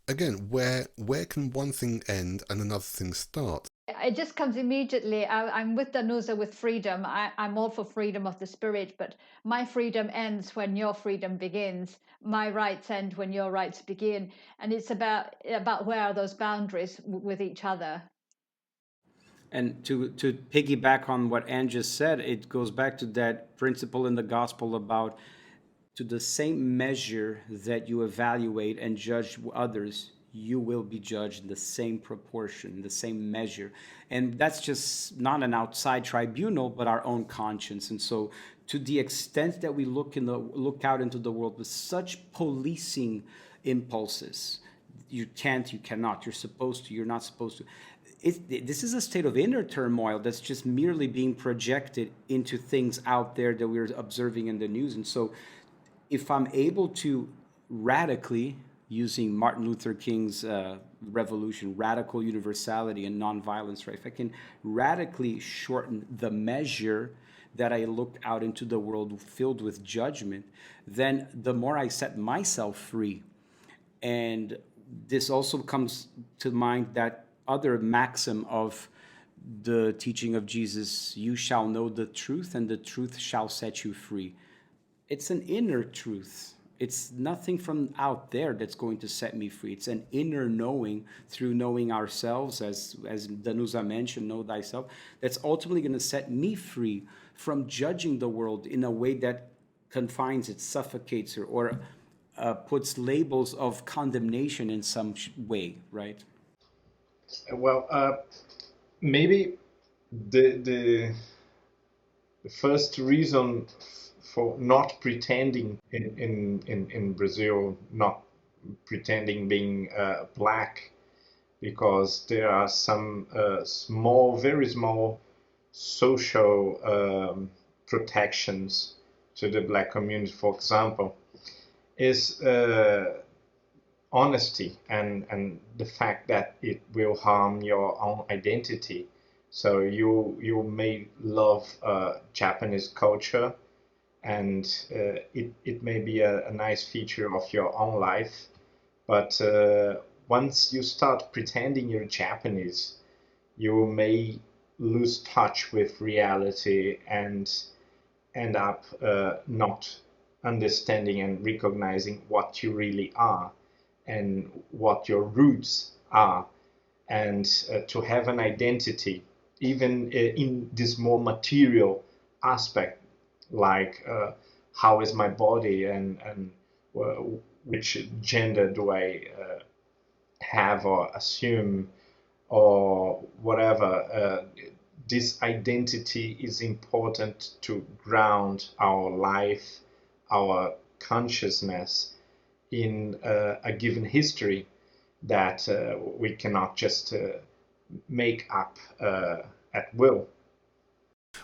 again, where can one thing end and another thing start? It just comes immediately. I'm with Danusa with freedom. I'm all for freedom of the spirit, but my freedom ends when your freedom begins. My rights end when your rights begin. And it's about where are those boundaries with each other. And to piggyback on what Anne just said, it goes back to that principle in the gospel about, to the same measure that you evaluate and judge others, you will be judged in the same proportion, the same measure. And that's just not an outside tribunal, but our own conscience. And so to the extent that we look out into the world with such policing impulses, you can't, you cannot, you're supposed to, you're not supposed to. This is a state of inner turmoil that's just merely being projected into things out there that we're observing in the news. And so if I'm able to radically, using Martin Luther King's revolution, radical universality and nonviolence, right? If I can radically shorten the measure that I look out into the world filled with judgment, then the more I set myself free. And this also comes to mind, that other maxim of the teaching of Jesus: you shall know the truth and the truth shall set you free. It's an inner truth. It's nothing from out there that's going to set me free. It's an inner knowing, through knowing ourselves, as Danusa mentioned, know thyself, that's ultimately going to set me free from judging the world in a way that confines it, suffocates her, or puts labels of condemnation in some way, right? Well, maybe the first reason for not pretending in Brazil, not pretending being black, because there are some very small social protections to the black community, for example, is honesty and the fact that it will harm your own identity. So you may love Japanese culture, and it may be a nice feature of your own life, but once you start pretending you're Japanese, you may lose touch with reality and end up not understanding and recognizing what you really are and what your roots are, and to have an identity, even in this more material aspect, like how is my body, and which gender do I have or assume, or whatever. This identity is important to ground our life, our consciousness in a given history that we cannot just make up at will.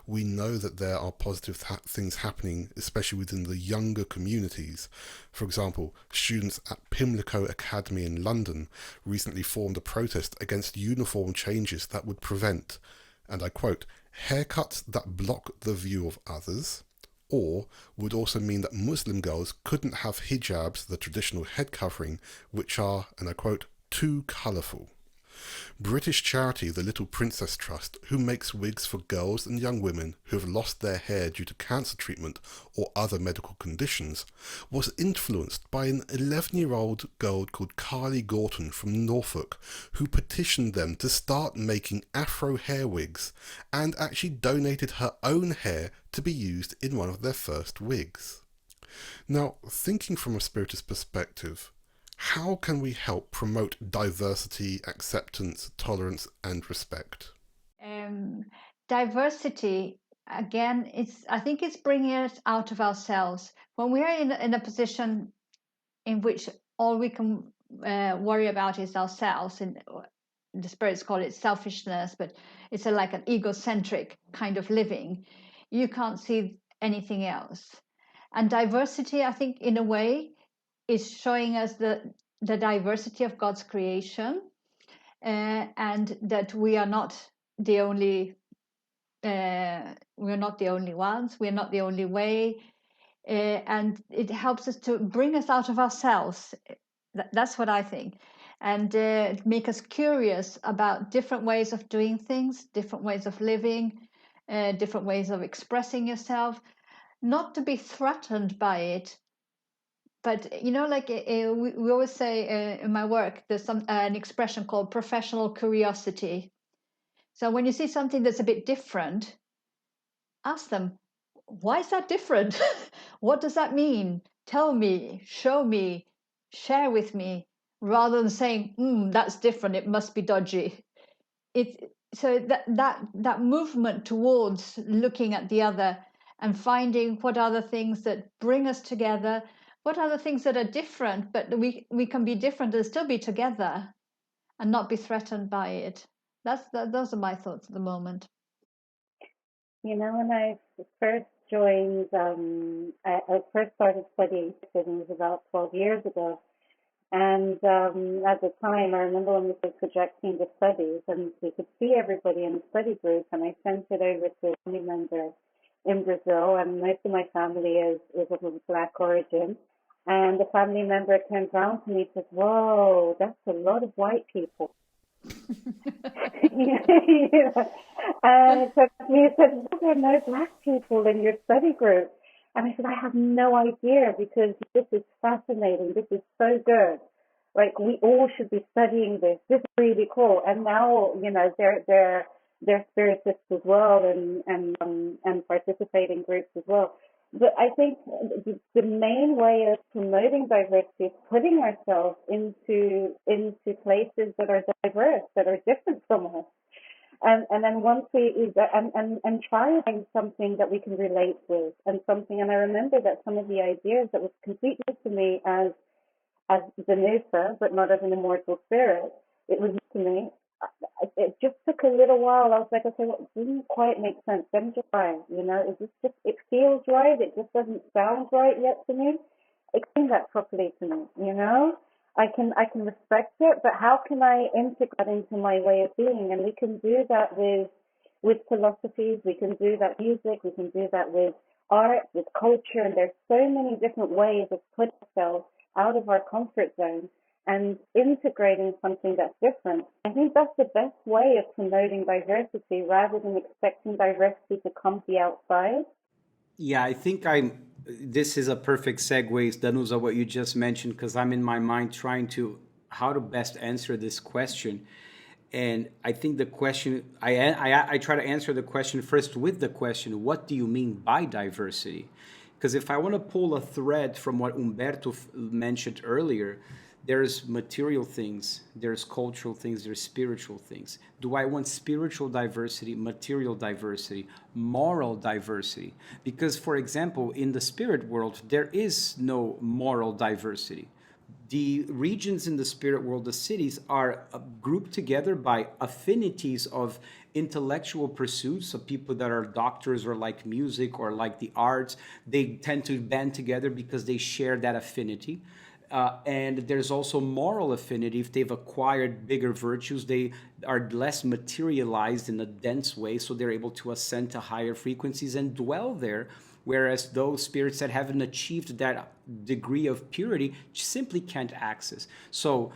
We know that there are positive things happening, especially within the younger communities. For example, students at Pimlico Academy in London recently formed a protest against uniform changes that would prevent, and I quote, haircuts that block the view of others, or would also mean that Muslim girls couldn't have hijabs, the traditional head covering, which are, and I quote, too colourful. British charity The Little Princess Trust, who makes wigs for girls and young women who have lost their hair due to cancer treatment or other medical conditions, was influenced by an 11-year-old girl called Carly Gorton from Norfolk, who petitioned them to start making afro hair wigs, and actually donated her own hair to be used in one of their first wigs. Now, thinking from a Spiritist perspective, how can we help promote diversity, acceptance, tolerance, and respect? Diversity, again, I think it's bringing it out of ourselves. When we are in a position in which all we can worry about is ourselves, and the spirits call it selfishness, but it's like an egocentric kind of living, you can't see anything else. And diversity, I think, in a way, is showing us the diversity of God's creation, and that we are not the only ones, we're not the only way, and it helps us to bring us out of ourselves. That's what I think, and make us curious about different ways of doing things, different ways of living, different ways of expressing yourself, not to be threatened by it. But like we always say in my work, there's an expression called professional curiosity. So when you see something that's a bit different, ask them, why is that different? What does that mean? Tell me, show me, share with me, rather than saying, that's different, it must be dodgy. So that movement towards looking at the other and finding what are the things that bring us together, what are the things that are different, but we can be different and still be together and not be threatened by it. Those are my thoughts at the moment. When I first joined, I first started studying, it was about 12 years ago. And at the time, I remember when we were projecting the studies, and we could see everybody in the study group, and I sent it over to a family member in Brazil, and most of my family is of Black origin. And the family member turns around to me and says, "Whoa, that's a lot of white people." Yeah. And it took me, it said, "Why there are no black people in your study group?" And I said, "I have no idea, because this is fascinating. This is so good. Like, we all should be studying this. This is really cool." And now, they're spiritists as well, and participating groups as well. But I think the main way of promoting diversity is putting ourselves into places that are diverse, that are different from us. And then once and try and find something that we can relate with, and something. And I remember that some of the ideas that was completely new to me as Danusa, but not as an immortal spirit, it was new to me. It just took a little while. I was like, okay, well, it didn't quite make sense. Let me just try. It feels right. It just doesn't sound right yet to me. Explain that properly to me. I can respect it, but how can I integrate that into my way of being? And we can do that with philosophies. We can do that with music. We can do that with art, with culture. And there's so many different ways of putting ourselves out of our comfort zone and integrating something that's different. I think that's the best way of promoting diversity, rather than expecting diversity to come from the outside. Yeah, I think this is a perfect segue, Danusa, what you just mentioned, because I'm in my mind trying to how to best answer this question. And I think the question, I try to answer the question first with the question, what do you mean by diversity? Because if I want to pull a thread from what Humberto mentioned earlier, there's material things, there's cultural things, there's spiritual things. Do I want spiritual diversity, material diversity, moral diversity? Because, for example, in the spirit world, there is no moral diversity. The regions in the spirit world, the cities, are grouped together by affinities of intellectual pursuits. of people that are doctors or like music or like the arts. They tend to band together because they share that affinity. And there's also moral affinity. If they've acquired bigger virtues, they are less materialized in a dense way, so they're able to ascend to higher frequencies and dwell there. Whereas those spirits that haven't achieved that degree of purity simply can't access. So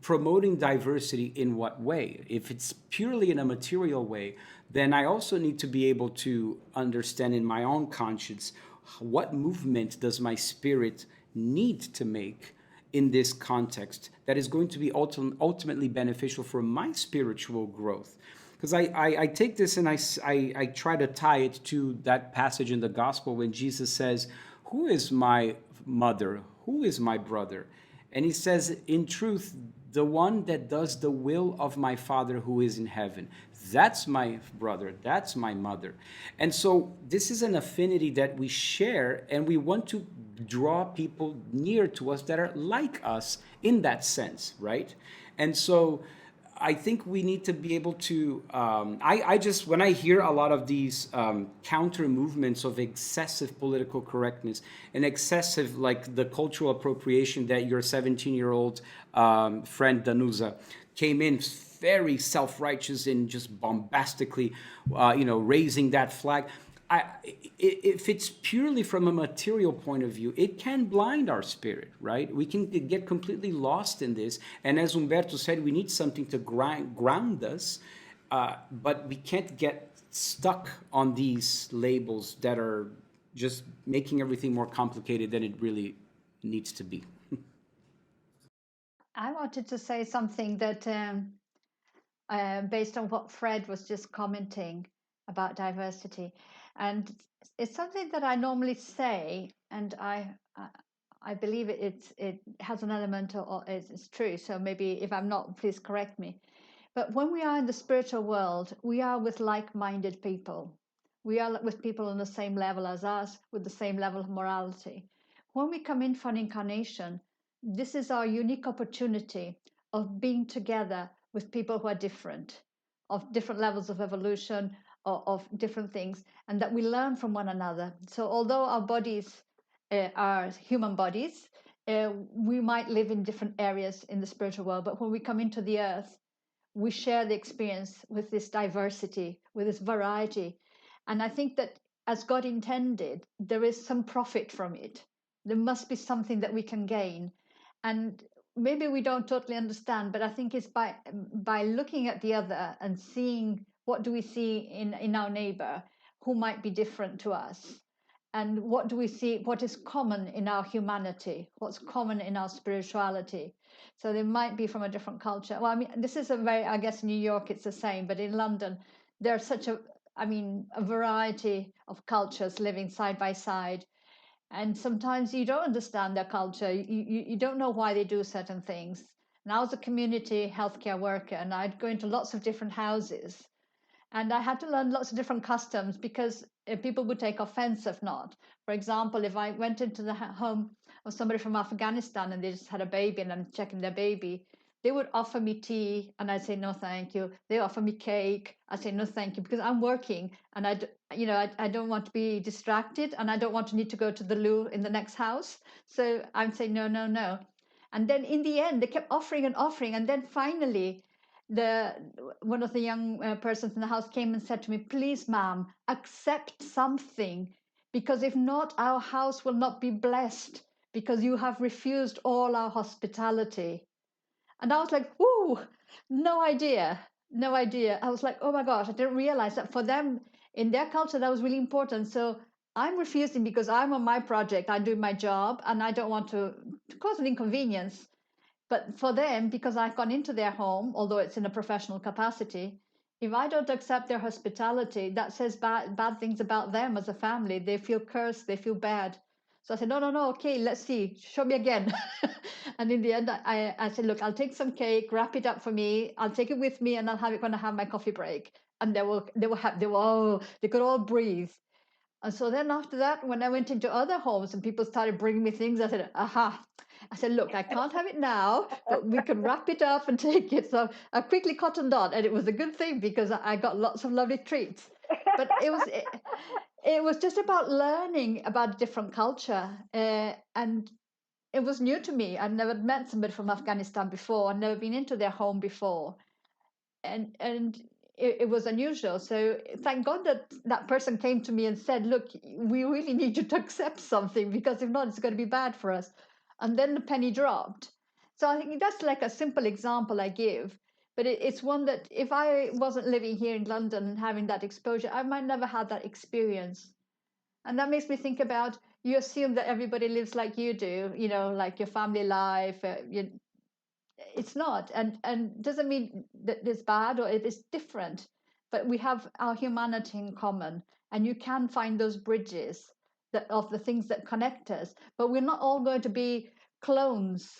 promoting diversity in what way? If it's purely in a material way, then I also need to be able to understand in my own conscience, what movement does my spirit need to make in this context that is going to be ultimately beneficial for my spiritual growth. Because I take this and I try to tie it to that passage in the gospel when Jesus says, "Who is my mother? Who is my brother?" And he says, "In truth, the one that does the will of my Father who is in heaven. That's my brother. That's my mother." And so this is an affinity that we share, and we want to draw people near to us that are like us in that sense, right? And so I think we need to be able to, I just, when I hear a lot of these counter movements of excessive political correctness and excessive, like the cultural appropriation that your 17-year-old friend Danusa came in very self-righteous and just bombastically, raising that flag. If it's purely from a material point of view, it can blind our spirit, right? We can get completely lost in this. And as Humberto said, we need something to ground us, but we can't get stuck on these labels that are just making everything more complicated than it really needs to be. I wanted to say something that, based on what Fred was just commenting about diversity, and it's something that I normally say, and I believe it has an element of it's true. So maybe if I'm not, please correct me. But when we are in the spiritual world, we are with like-minded people. We are with people on the same level as us, with the same level of morality. When we come in for an incarnation, this is our unique opportunity of being together with people who are different, of different levels of evolution, of different things, and that we learn from one another. So although our bodies are human bodies, we might live in different areas in the spiritual world, but when we come into the earth, we share the experience with this diversity, with this variety. And I think that as God intended, there is some profit from it. There must be something that we can gain. And maybe we don't totally understand, but I think it's by looking at the other and seeing what do we see in our neighbor who might be different to us. And what do we see, what is common in our humanity, what's common in our spirituality. So they might be from a different culture. Well, I mean, this is I guess in New York it's the same, but in London, there's such a variety of cultures living side by side. And sometimes you don't understand their culture. You don't know why they do certain things. And I was a community healthcare worker, and I'd go into lots of different houses. And I had to learn lots of different customs because people would take offense if not. For example, if I went into the home of somebody from Afghanistan and they just had a baby and I'm checking their baby, they would offer me tea and I'd say, no, thank you. They offer me cake. I say, no, thank you, because I'm working and I don't want to be distracted and I don't want to need to go to the loo in the next house. So I'm saying, no, no, no. And then in the end, they kept offering and offering. And then finally, one of the young persons in the house came and said to me, please, ma'am, accept something, because if not, our house will not be blessed because you have refused all our hospitality. And I was like, whoo, no idea. I was like, oh my gosh, I didn't realize that for them, in their culture, that was really important. So I'm refusing because I'm on my project, I do my job, and I don't want to cause an inconvenience. But for them, because I've gone into their home, although it's in a professional capacity, if I don't accept their hospitality, that says bad things about them as a family. They feel cursed, they feel bad. So I said, no, okay, let's see, show me again. And in the end, I said, look, I'll take some cake, wrap it up for me, I'll take it with me, and I'll have it when I have my coffee break. And they could all breathe. And so then after that, when I went into other homes and people started bringing me things, I said, aha. I said, look, I can't have it now, but we can wrap it up and take it. So I quickly cottoned on, and it was a good thing because I got lots of lovely treats. But it was just about learning about a different culture. And it was new to me. I'd never met somebody from Afghanistan before. I'd never been into their home before. And it was unusual. So thank God that person came to me and said, look, we really need you to accept something, because if not, it's going to be bad for us. And then the penny dropped. So I think that's like a simple example I give. But it's one that if I wasn't living here in London and having that exposure, I might never have that experience. And that makes me think about, you assume that everybody lives like you do, like your family life, it's not, and doesn't mean that it's bad or it is different, but we have our humanity in common, and you can find those bridges of the things that connect us. But we're not all going to be clones,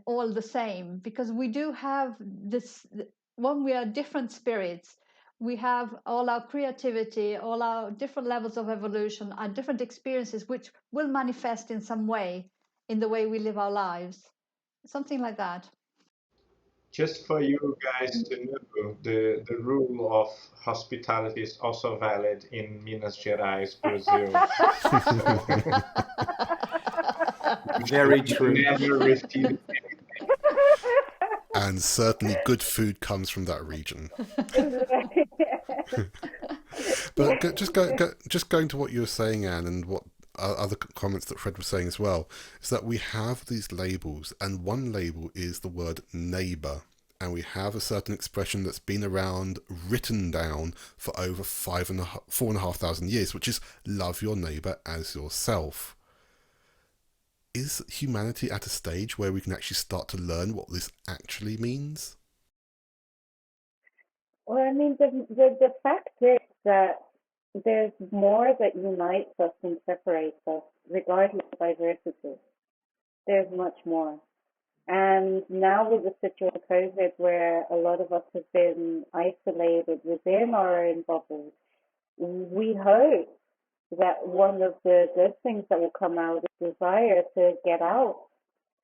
all the same, because we do have this. When we are different spirits, we have all our creativity, all our different levels of evolution, our different experiences, which will manifest in some way in the way we live our lives. Something like that. Just for you guys to know, the rule of hospitality is also valid in Minas Gerais, Brazil. Very true. Never refuse. And certainly good food comes from that region. But just going to what you were saying, Anne, and what other comments that Fred was saying as well, is that we have these labels, and one label is the word neighbour, and we have a certain expression that's been around, written down for over 4,500 years, which is love your neighbour as yourself. Is humanity at a stage where we can actually start to learn what this actually means? Well, I mean, the fact is that there's more that unites us than separates us, regardless of diversity. There's much more. And now with the situation of COVID, where a lot of us have been isolated within our own bubbles, we hope that one of the good things that will come out is desire to get out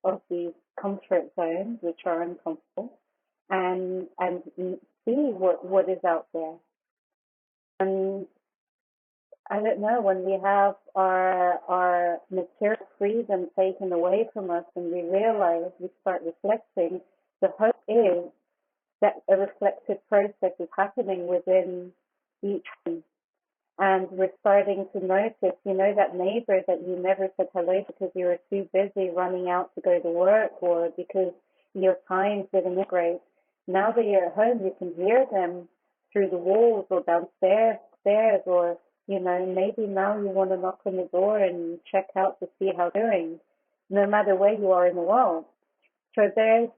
of these comfort zones, which are uncomfortable, and see what is out there. And I don't know, when we have our material freedom taken away from us and we realize, we start reflecting, the hope is that a reflective process is happening within each one. And we're starting to notice, that neighbor that you never said hello because you were too busy running out to go to work or because your time didn't integrate. Now that you're at home, you can hear them through the walls or downstairs, or, maybe now you want to knock on the door and check out to see how they're doing, no matter where you are in the world. So there's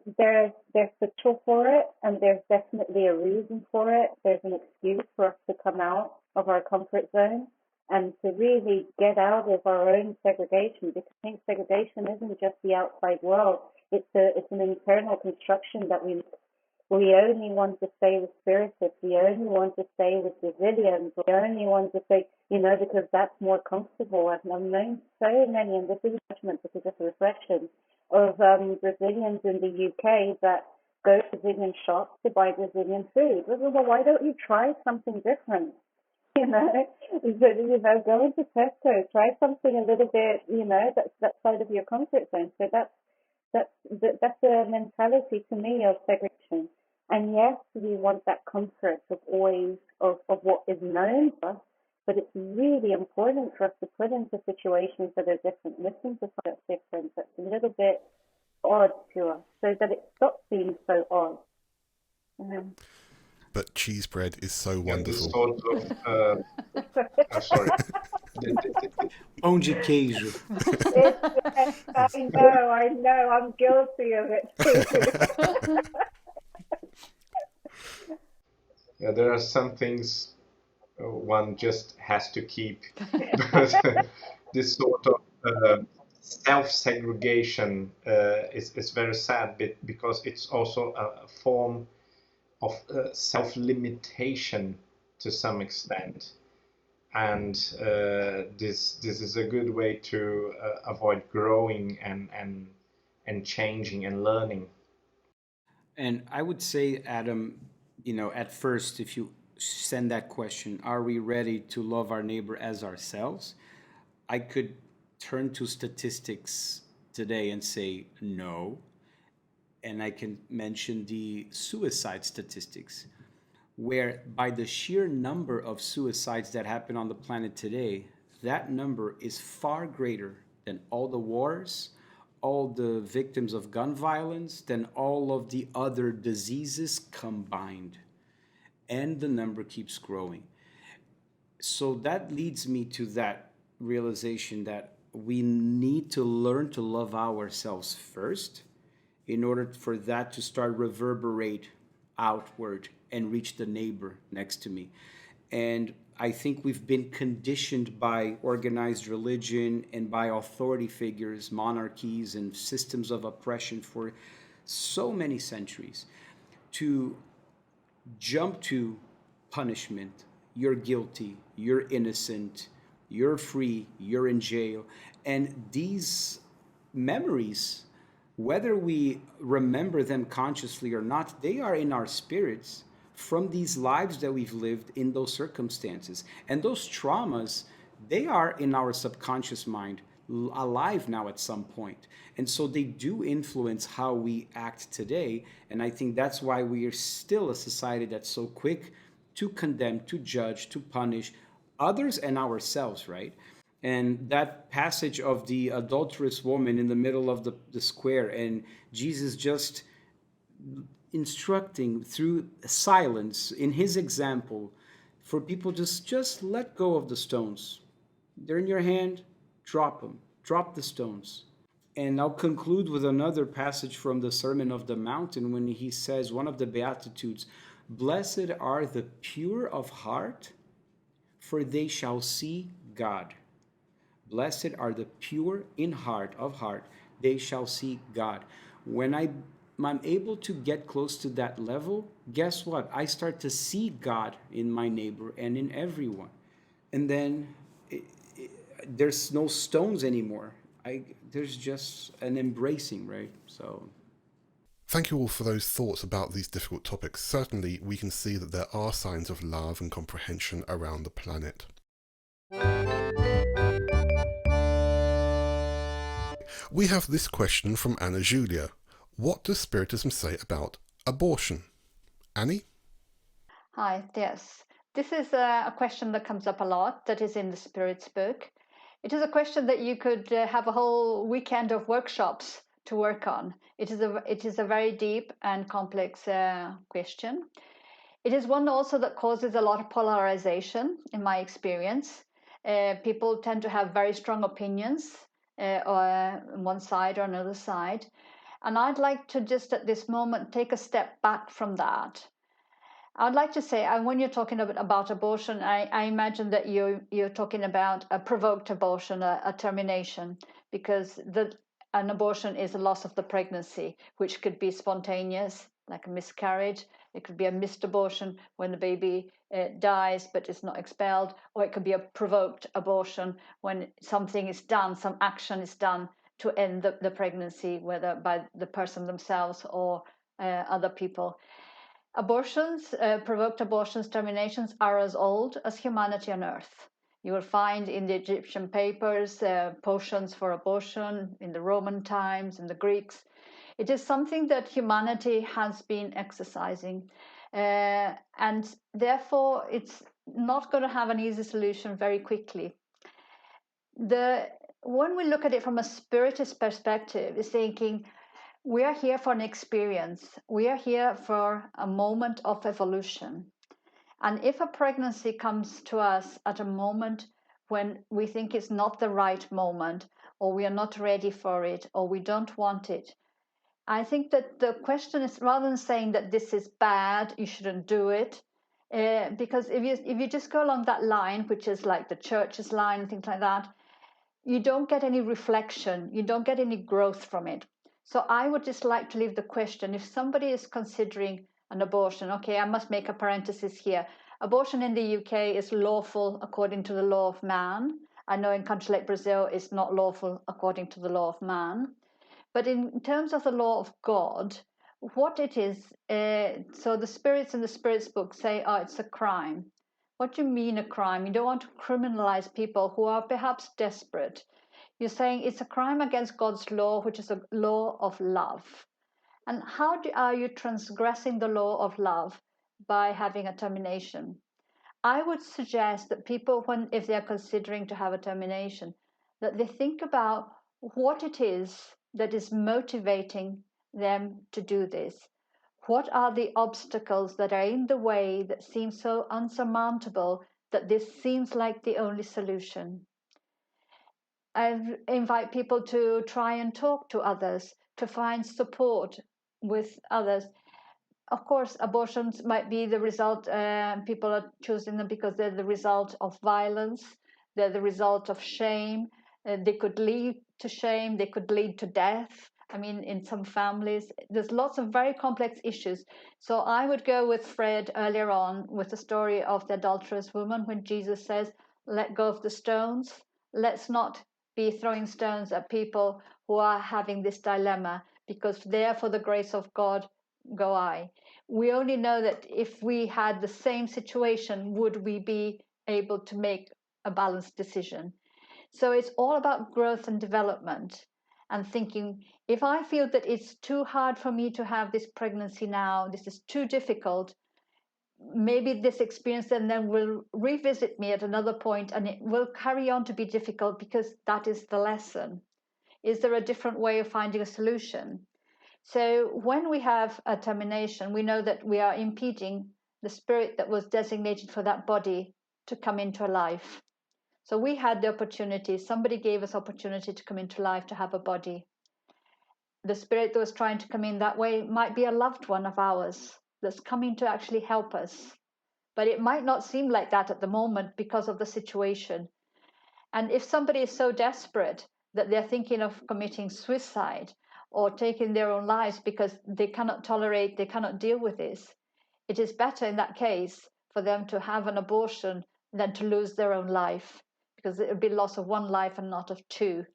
potential for it, and there's definitely a reason for it. There's an excuse for us to come out of our comfort zone and to really get out of our own segregation, because I think segregation isn't just the outside world. It's an internal construction that we only want to stay with Spiritists. We only want to stay with Brazilians. We only want to stay, because that's more comfortable. I've known so many, and this is a judgment, this is just a reflection, of Brazilians in the UK that go to Brazilian shops to buy Brazilian food. Well, why don't you try something different? Go into Tesco, try something a little bit, that's outside of your comfort zone. So that's a mentality to me of segregation. And yes, we want that comfort of what is known to us, but it's really important for us to put into situations that are different, listen to something that's different, that's a little bit odd to us, so that it stops being so odd. But cheese bread is so wonderful. Sorry. Pão de queijo. I know, I'm guilty of it too. Yeah, there are some things one just has to keep. But this sort of self-segregation is very sad, because it's also a form of self-limitation to some extent. And this is a good way to avoid growing and changing and learning. And I would say, Adam, at first, if you send that question, are we ready to love our neighbor as ourselves? I could turn to statistics today and say no. And I can mention the suicide statistics, where by the sheer number of suicides that happen on the planet today, that number is far greater than all the wars, all the victims of gun violence, than all of the other diseases combined. And the number keeps growing. So that leads me to that realization that we need to learn to love ourselves first in order for that to start reverberate outward and reach the neighbor next to me. And I think we've been conditioned by organized religion and by authority figures, monarchies, and systems of oppression for so many centuries to jump to punishment. You're guilty, you're innocent, you're free, you're in jail. And these memories, whether we remember them consciously or not, they are in our spirits from these lives that we've lived in those circumstances. And those traumas, they are in our subconscious mind, alive now at some point. And so they do influence how we act today. And I think that's why we are still a society that's so quick to condemn, to judge, to punish others and ourselves, right? And that passage of the adulterous woman in the middle of the square, and Jesus just instructing through silence in his example for people just let go of the stones. They're in your hand, drop them, drop the stones. And I'll conclude with another passage from the Sermon of the Mountain when he says, one of the Beatitudes, "Blessed are the pure of heart, for they shall see God." Blessed are the pure in heart, they shall see God. When I'm able to get close to that level, guess what? I start to see God in my neighbor and in everyone. And then there's no stones anymore. There's just an embracing, right? So thank you all for those thoughts about these difficult topics. Certainly, we can see that there are signs of love and comprehension around the planet. We have this question from Anna Julia. What does Spiritism say about abortion? Annie? Hi, yes. This is a question that comes up a lot, that is in the Spirits book. It is a question that you could have a whole weekend of workshops to work on. It is a very deep and complex question. It is one also that causes a lot of polarization, in my experience. People tend to have very strong opinions on one side or another side. And I'd like to just at this moment take a step back from that. I'd like to say, when you're talking about abortion, I imagine that you're talking about a provoked abortion, a termination, because an abortion is a loss of the pregnancy, which could be spontaneous, like a miscarriage. It could be a missed abortion when the baby dies but is not expelled, or it could be a provoked abortion when something is done, some action is done to end the pregnancy, whether by the person themselves or other people. Abortions, provoked abortions, terminations are as old as humanity on earth. You will find in the Egyptian papers potions for abortion, in the Roman times, in the Greeks. It is something that humanity has been exercising. And therefore, it's not going to have an easy solution very quickly. When we look at it from a spiritist perspective, is thinking, we are here for an experience. We are here for a moment of evolution. And if a pregnancy comes to us at a moment when we think it's not the right moment, or we are not ready for it, or we don't want it, I think that the question is, rather than saying that this is bad, you shouldn't do it, because if you just go along that line, which is like the church's line and things like that, you don't get any reflection, you don't get any growth from it. So I would just like to leave the question, if somebody is considering an abortion, okay, I must make a parenthesis here. Abortion in the UK is lawful according to the law of man. I know in countries like Brazil, it's not lawful according to the law of man. But in terms of the law of God, what it is, so the spirits in the Spirits book say, oh, it's a crime. What do you mean a crime? You don't want to criminalize people who are perhaps desperate. You're saying it's a crime against God's law, which is a law of love. And how are you transgressing the law of love? By having a termination. I would suggest that people, if they're considering to have a termination, that they think about what it is that is motivating them to do this. What are the obstacles that are in the way that seem so unsurmountable that this seems like the only solution? I invite people to try and talk to others, to find support with others. Of course, abortions might be the result, people are choosing them because they're the result of violence, they're the result of shame, they could lead to shame, they could lead to death. I mean, in some families, there's lots of very complex issues. So I would go with Fred earlier on with the story of the adulterous woman when Jesus says, let go of the stones. Let's not be throwing stones at people who are having this dilemma, because there for the grace of God go I. We only know that if we had the same situation, would we be able to make a balanced decision? So it's all about growth and development, and thinking, if I feel that it's too hard for me to have this pregnancy now, this is too difficult, maybe this experience and then will revisit me at another point, and it will carry on to be difficult because that is the lesson. Is there a different way of finding a solution? So when we have a termination, we know that we are impeding the spirit that was designated for that body to come into life. So we had the opportunity, somebody gave us opportunity to come into life, to have a body. The spirit that was trying to come in that way might be a loved one of ours that's coming to actually help us. But it might not seem like that at the moment because of the situation. And if somebody is so desperate that they're thinking of committing suicide or taking their own lives because they cannot tolerate, they cannot deal with this, it is better in that case for them to have an abortion than to lose their own life, because it would be loss of one life and not of two.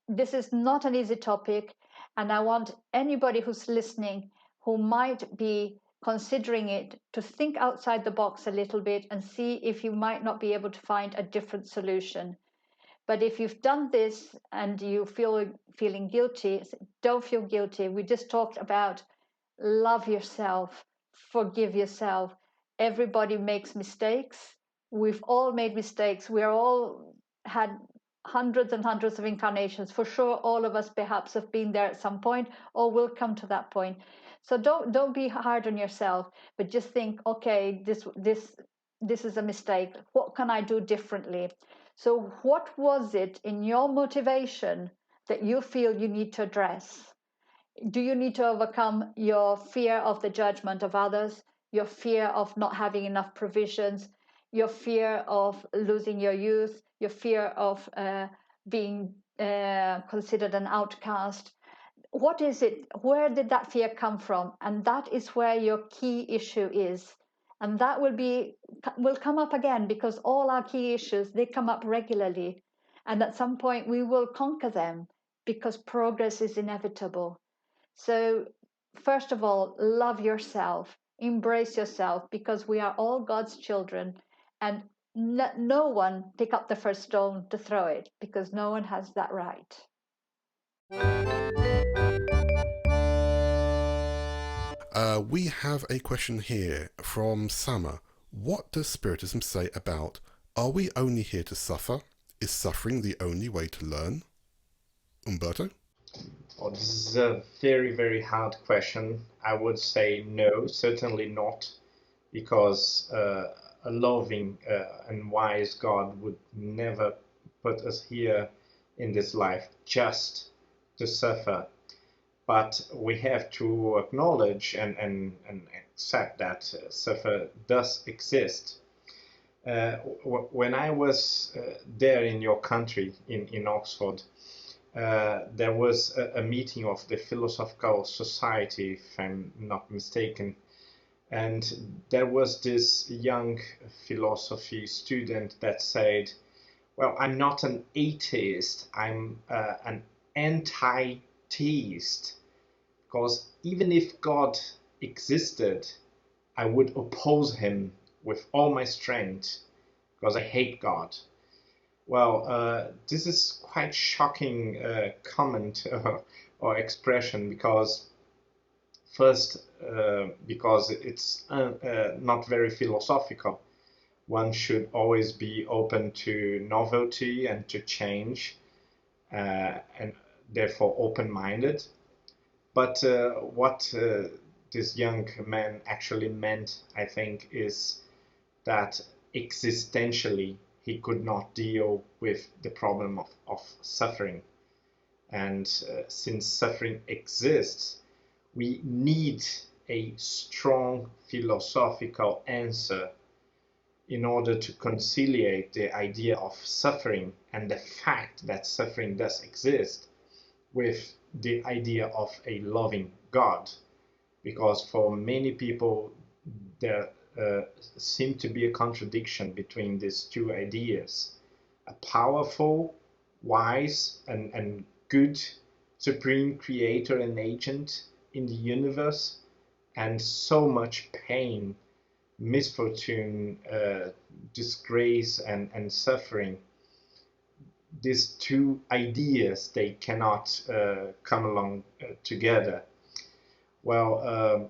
This is not an easy topic, and I want anybody who's listening who might be considering it to think outside the box a little bit and see if you might not be able to find a different solution. But if you've done this and you feeling guilty, don't feel guilty. We just talked about love yourself, forgive yourself, Everybody makes mistakes. We've all made mistakes. We're all had hundreds and hundreds of incarnations. For sure, all of us perhaps have been there at some point or will come to that point. So don't be hard on yourself, but just think, okay, this is a mistake. What can I do differently? So what was it in your motivation that you feel you need to address? Do you need to overcome your fear of the judgment of others, your fear of not having enough provisions, your fear of losing your youth, your fear of being considered an outcast? What is it? Where did that fear come from? And that is where your key issue is. And that will come up again, because all our key issues, they come up regularly. And at some point we will conquer them, because progress is inevitable. So, first of all, love yourself, embrace yourself, because we are all God's children, and let no one pick up the first stone to throw it, because no one has that right. We have a question here from Sama. What does Spiritism say about, are we only here to suffer? Is suffering the only way to learn? Humberto? Oh, this is a very, very hard question. I would say no, certainly not, because a loving and wise God would never put us here in this life just to suffer. But we have to acknowledge and accept that suffer does exist. When I was there in your country, in Oxford, there was a meeting of the Philosophical Society, if I'm not mistaken, and there was this young philosophy student that said, well, I'm not an atheist, I'm an anti-theist, because even if God existed, I would oppose him with all my strength, because I hate God. Well, this is quite shocking comment or expression, because first, because it's not very philosophical. One should always be open to novelty and to change, and therefore open-minded. But what this young man actually meant, I think, is that existentially he could not deal with the problem of suffering. And since suffering exists, we need a strong philosophical answer in order to conciliate the idea of suffering and the fact that suffering does exist with the idea of a loving God. Because for many people, there seems to be a contradiction between these two ideas. A powerful, wise, and good supreme creator and agent in the universe, and so much pain, misfortune, disgrace, and suffering. These two ideas, they cannot come along together. Well,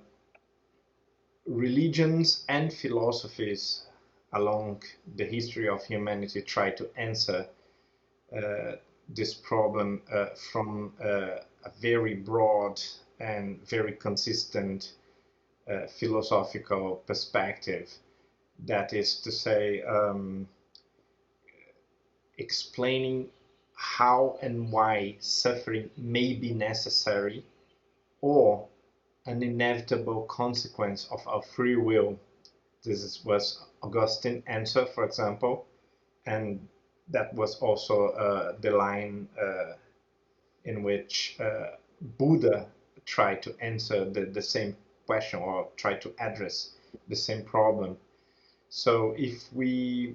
religions and philosophies along the history of humanity try to answer this problem from a very broad and very consistent philosophical perspective. That is to say, explaining how and why suffering may be necessary or an inevitable consequence of our free will. This was Augustine's answer, for example, and that was also the line in which Buddha tried to answer the same question, or tried to address the same problem. So if we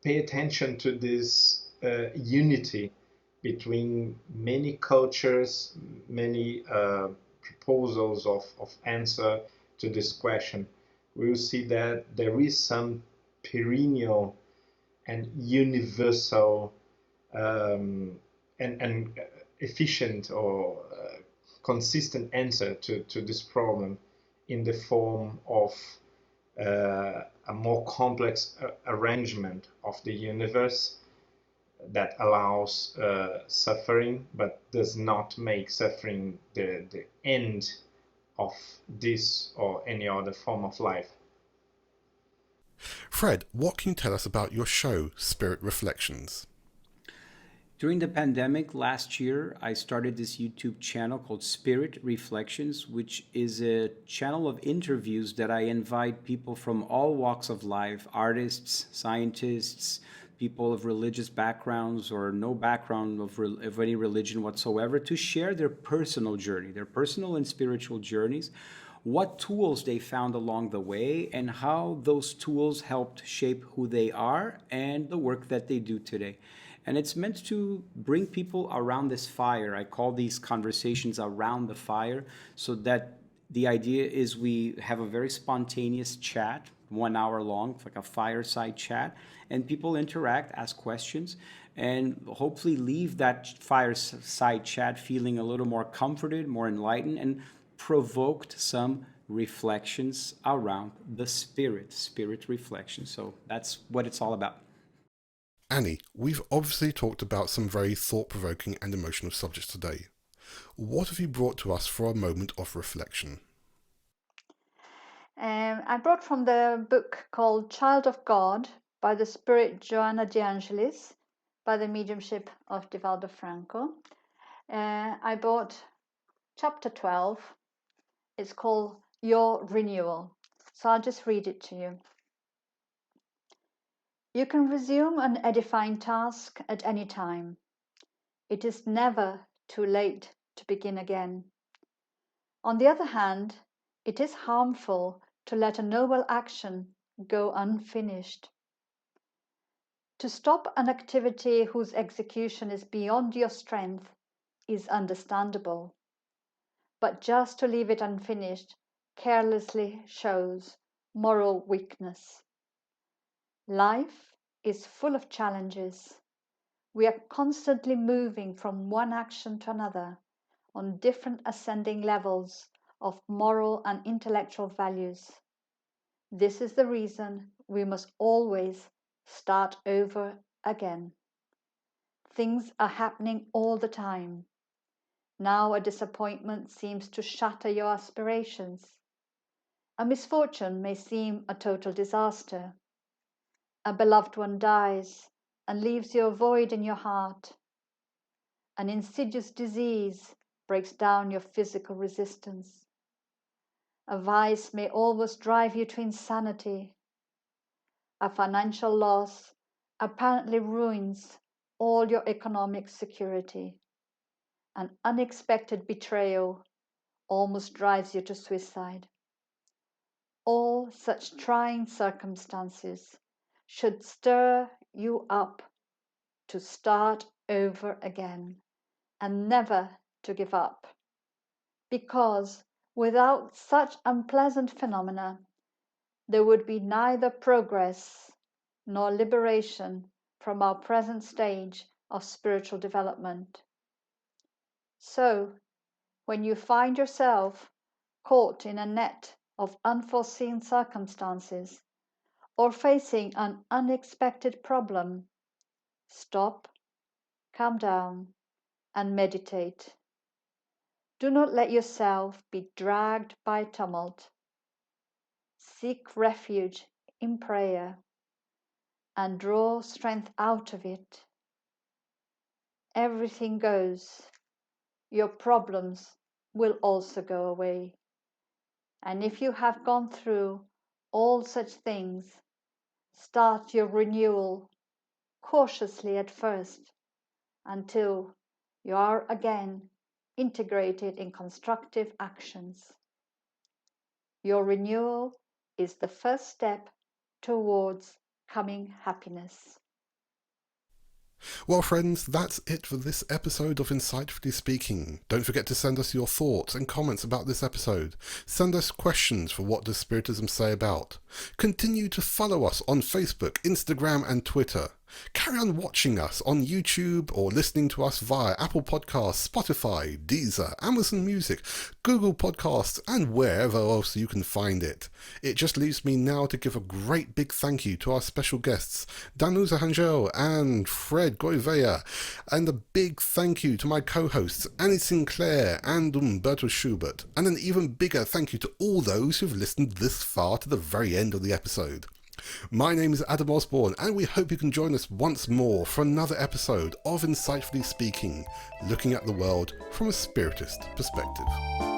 pay attention to this unity between many cultures, many proposals of answer to this question, we will see that there is some perennial and universal and efficient or consistent answer to this problem, in the form of a more complex arrangement of the universe that allows suffering, but does not make suffering the end of this or any other form of life. Fred, what can you tell us about your show, Spirit Reflections? During the pandemic last year, I started this YouTube channel called Spirit Reflections, which is a channel of interviews that I invite people from all walks of life, artists, scientists, people of religious backgrounds or no background of any religion whatsoever, to share their personal journey, their personal and spiritual journeys, what tools they found along the way, and how those tools helped shape who they are and the work that they do today. And it's meant to bring people around this fire. I call these conversations around the fire, so that the idea is we have a very spontaneous chat, 1 hour long, like a fireside chat, and people interact, ask questions, and hopefully leave that fireside chat feeling a little more comforted, more enlightened, and provoked some reflections around the spirit reflection. So that's what it's all about. Annie, we've obviously talked about some very thought-provoking and emotional subjects today. What have you brought to us for a moment of reflection? I brought from the book called Child of God by the Spirit Joanna De Angelis, by the mediumship of Divaldo Franco. I bought chapter 12. It's called Your Renewal. So I'll just read it to you. You can resume an edifying task at any time. It is never too late to begin again. On the other hand, it is harmful to let a noble action go unfinished. To stop an activity whose execution is beyond your strength is understandable, but just to leave it unfinished carelessly shows moral weakness. Life is full of challenges. We are constantly moving from one action to another on different ascending levels of moral and intellectual values. This is the reason we must always start over again. Things are happening all the time. Now a disappointment seems to shatter your aspirations. A misfortune may seem a total disaster. A beloved one dies and leaves you a void in your heart. An insidious disease breaks down your physical resistance. A vice may almost drive you to insanity. A financial loss apparently ruins all your economic security. An unexpected betrayal almost drives you to suicide. All such trying circumstances should stir you up to start over again and never to give up, because without such unpleasant phenomena, there would be neither progress nor liberation from our present stage of spiritual development. So, when you find yourself caught in a net of unforeseen circumstances or facing an unexpected problem, stop, calm down, and meditate. Do not let yourself be dragged by tumult. Seek refuge in prayer and draw strength out of it. Everything goes. Your problems will also go away. And if you have gone through all such things, start your renewal cautiously at first until you are again integrated in constructive actions. Your renewal is the first step towards coming happiness. Well, friends, that's it for this episode of Insightfully Speaking. Don't forget to send us your thoughts and comments about this episode. Send us questions for What Does Spiritism Say About. Continue to follow us on Facebook, Instagram and Twitter. Carry on watching us on YouTube or listening to us via Apple Podcasts, Spotify, Deezer, Amazon Music, Google Podcasts, and wherever else you can find it. It just leaves me now to give a great big thank you to our special guests, Danusa Rangel and Fred Gouveia, and a big thank you to my co-hosts, Annie Sinclair and Humberto Schubert, and an even bigger thank you to all those who've listened this far to the very end of the episode. My name is Adam Osborne, and we hope you can join us once more for another episode of Insightfully Speaking, looking at the world from a Spiritist perspective.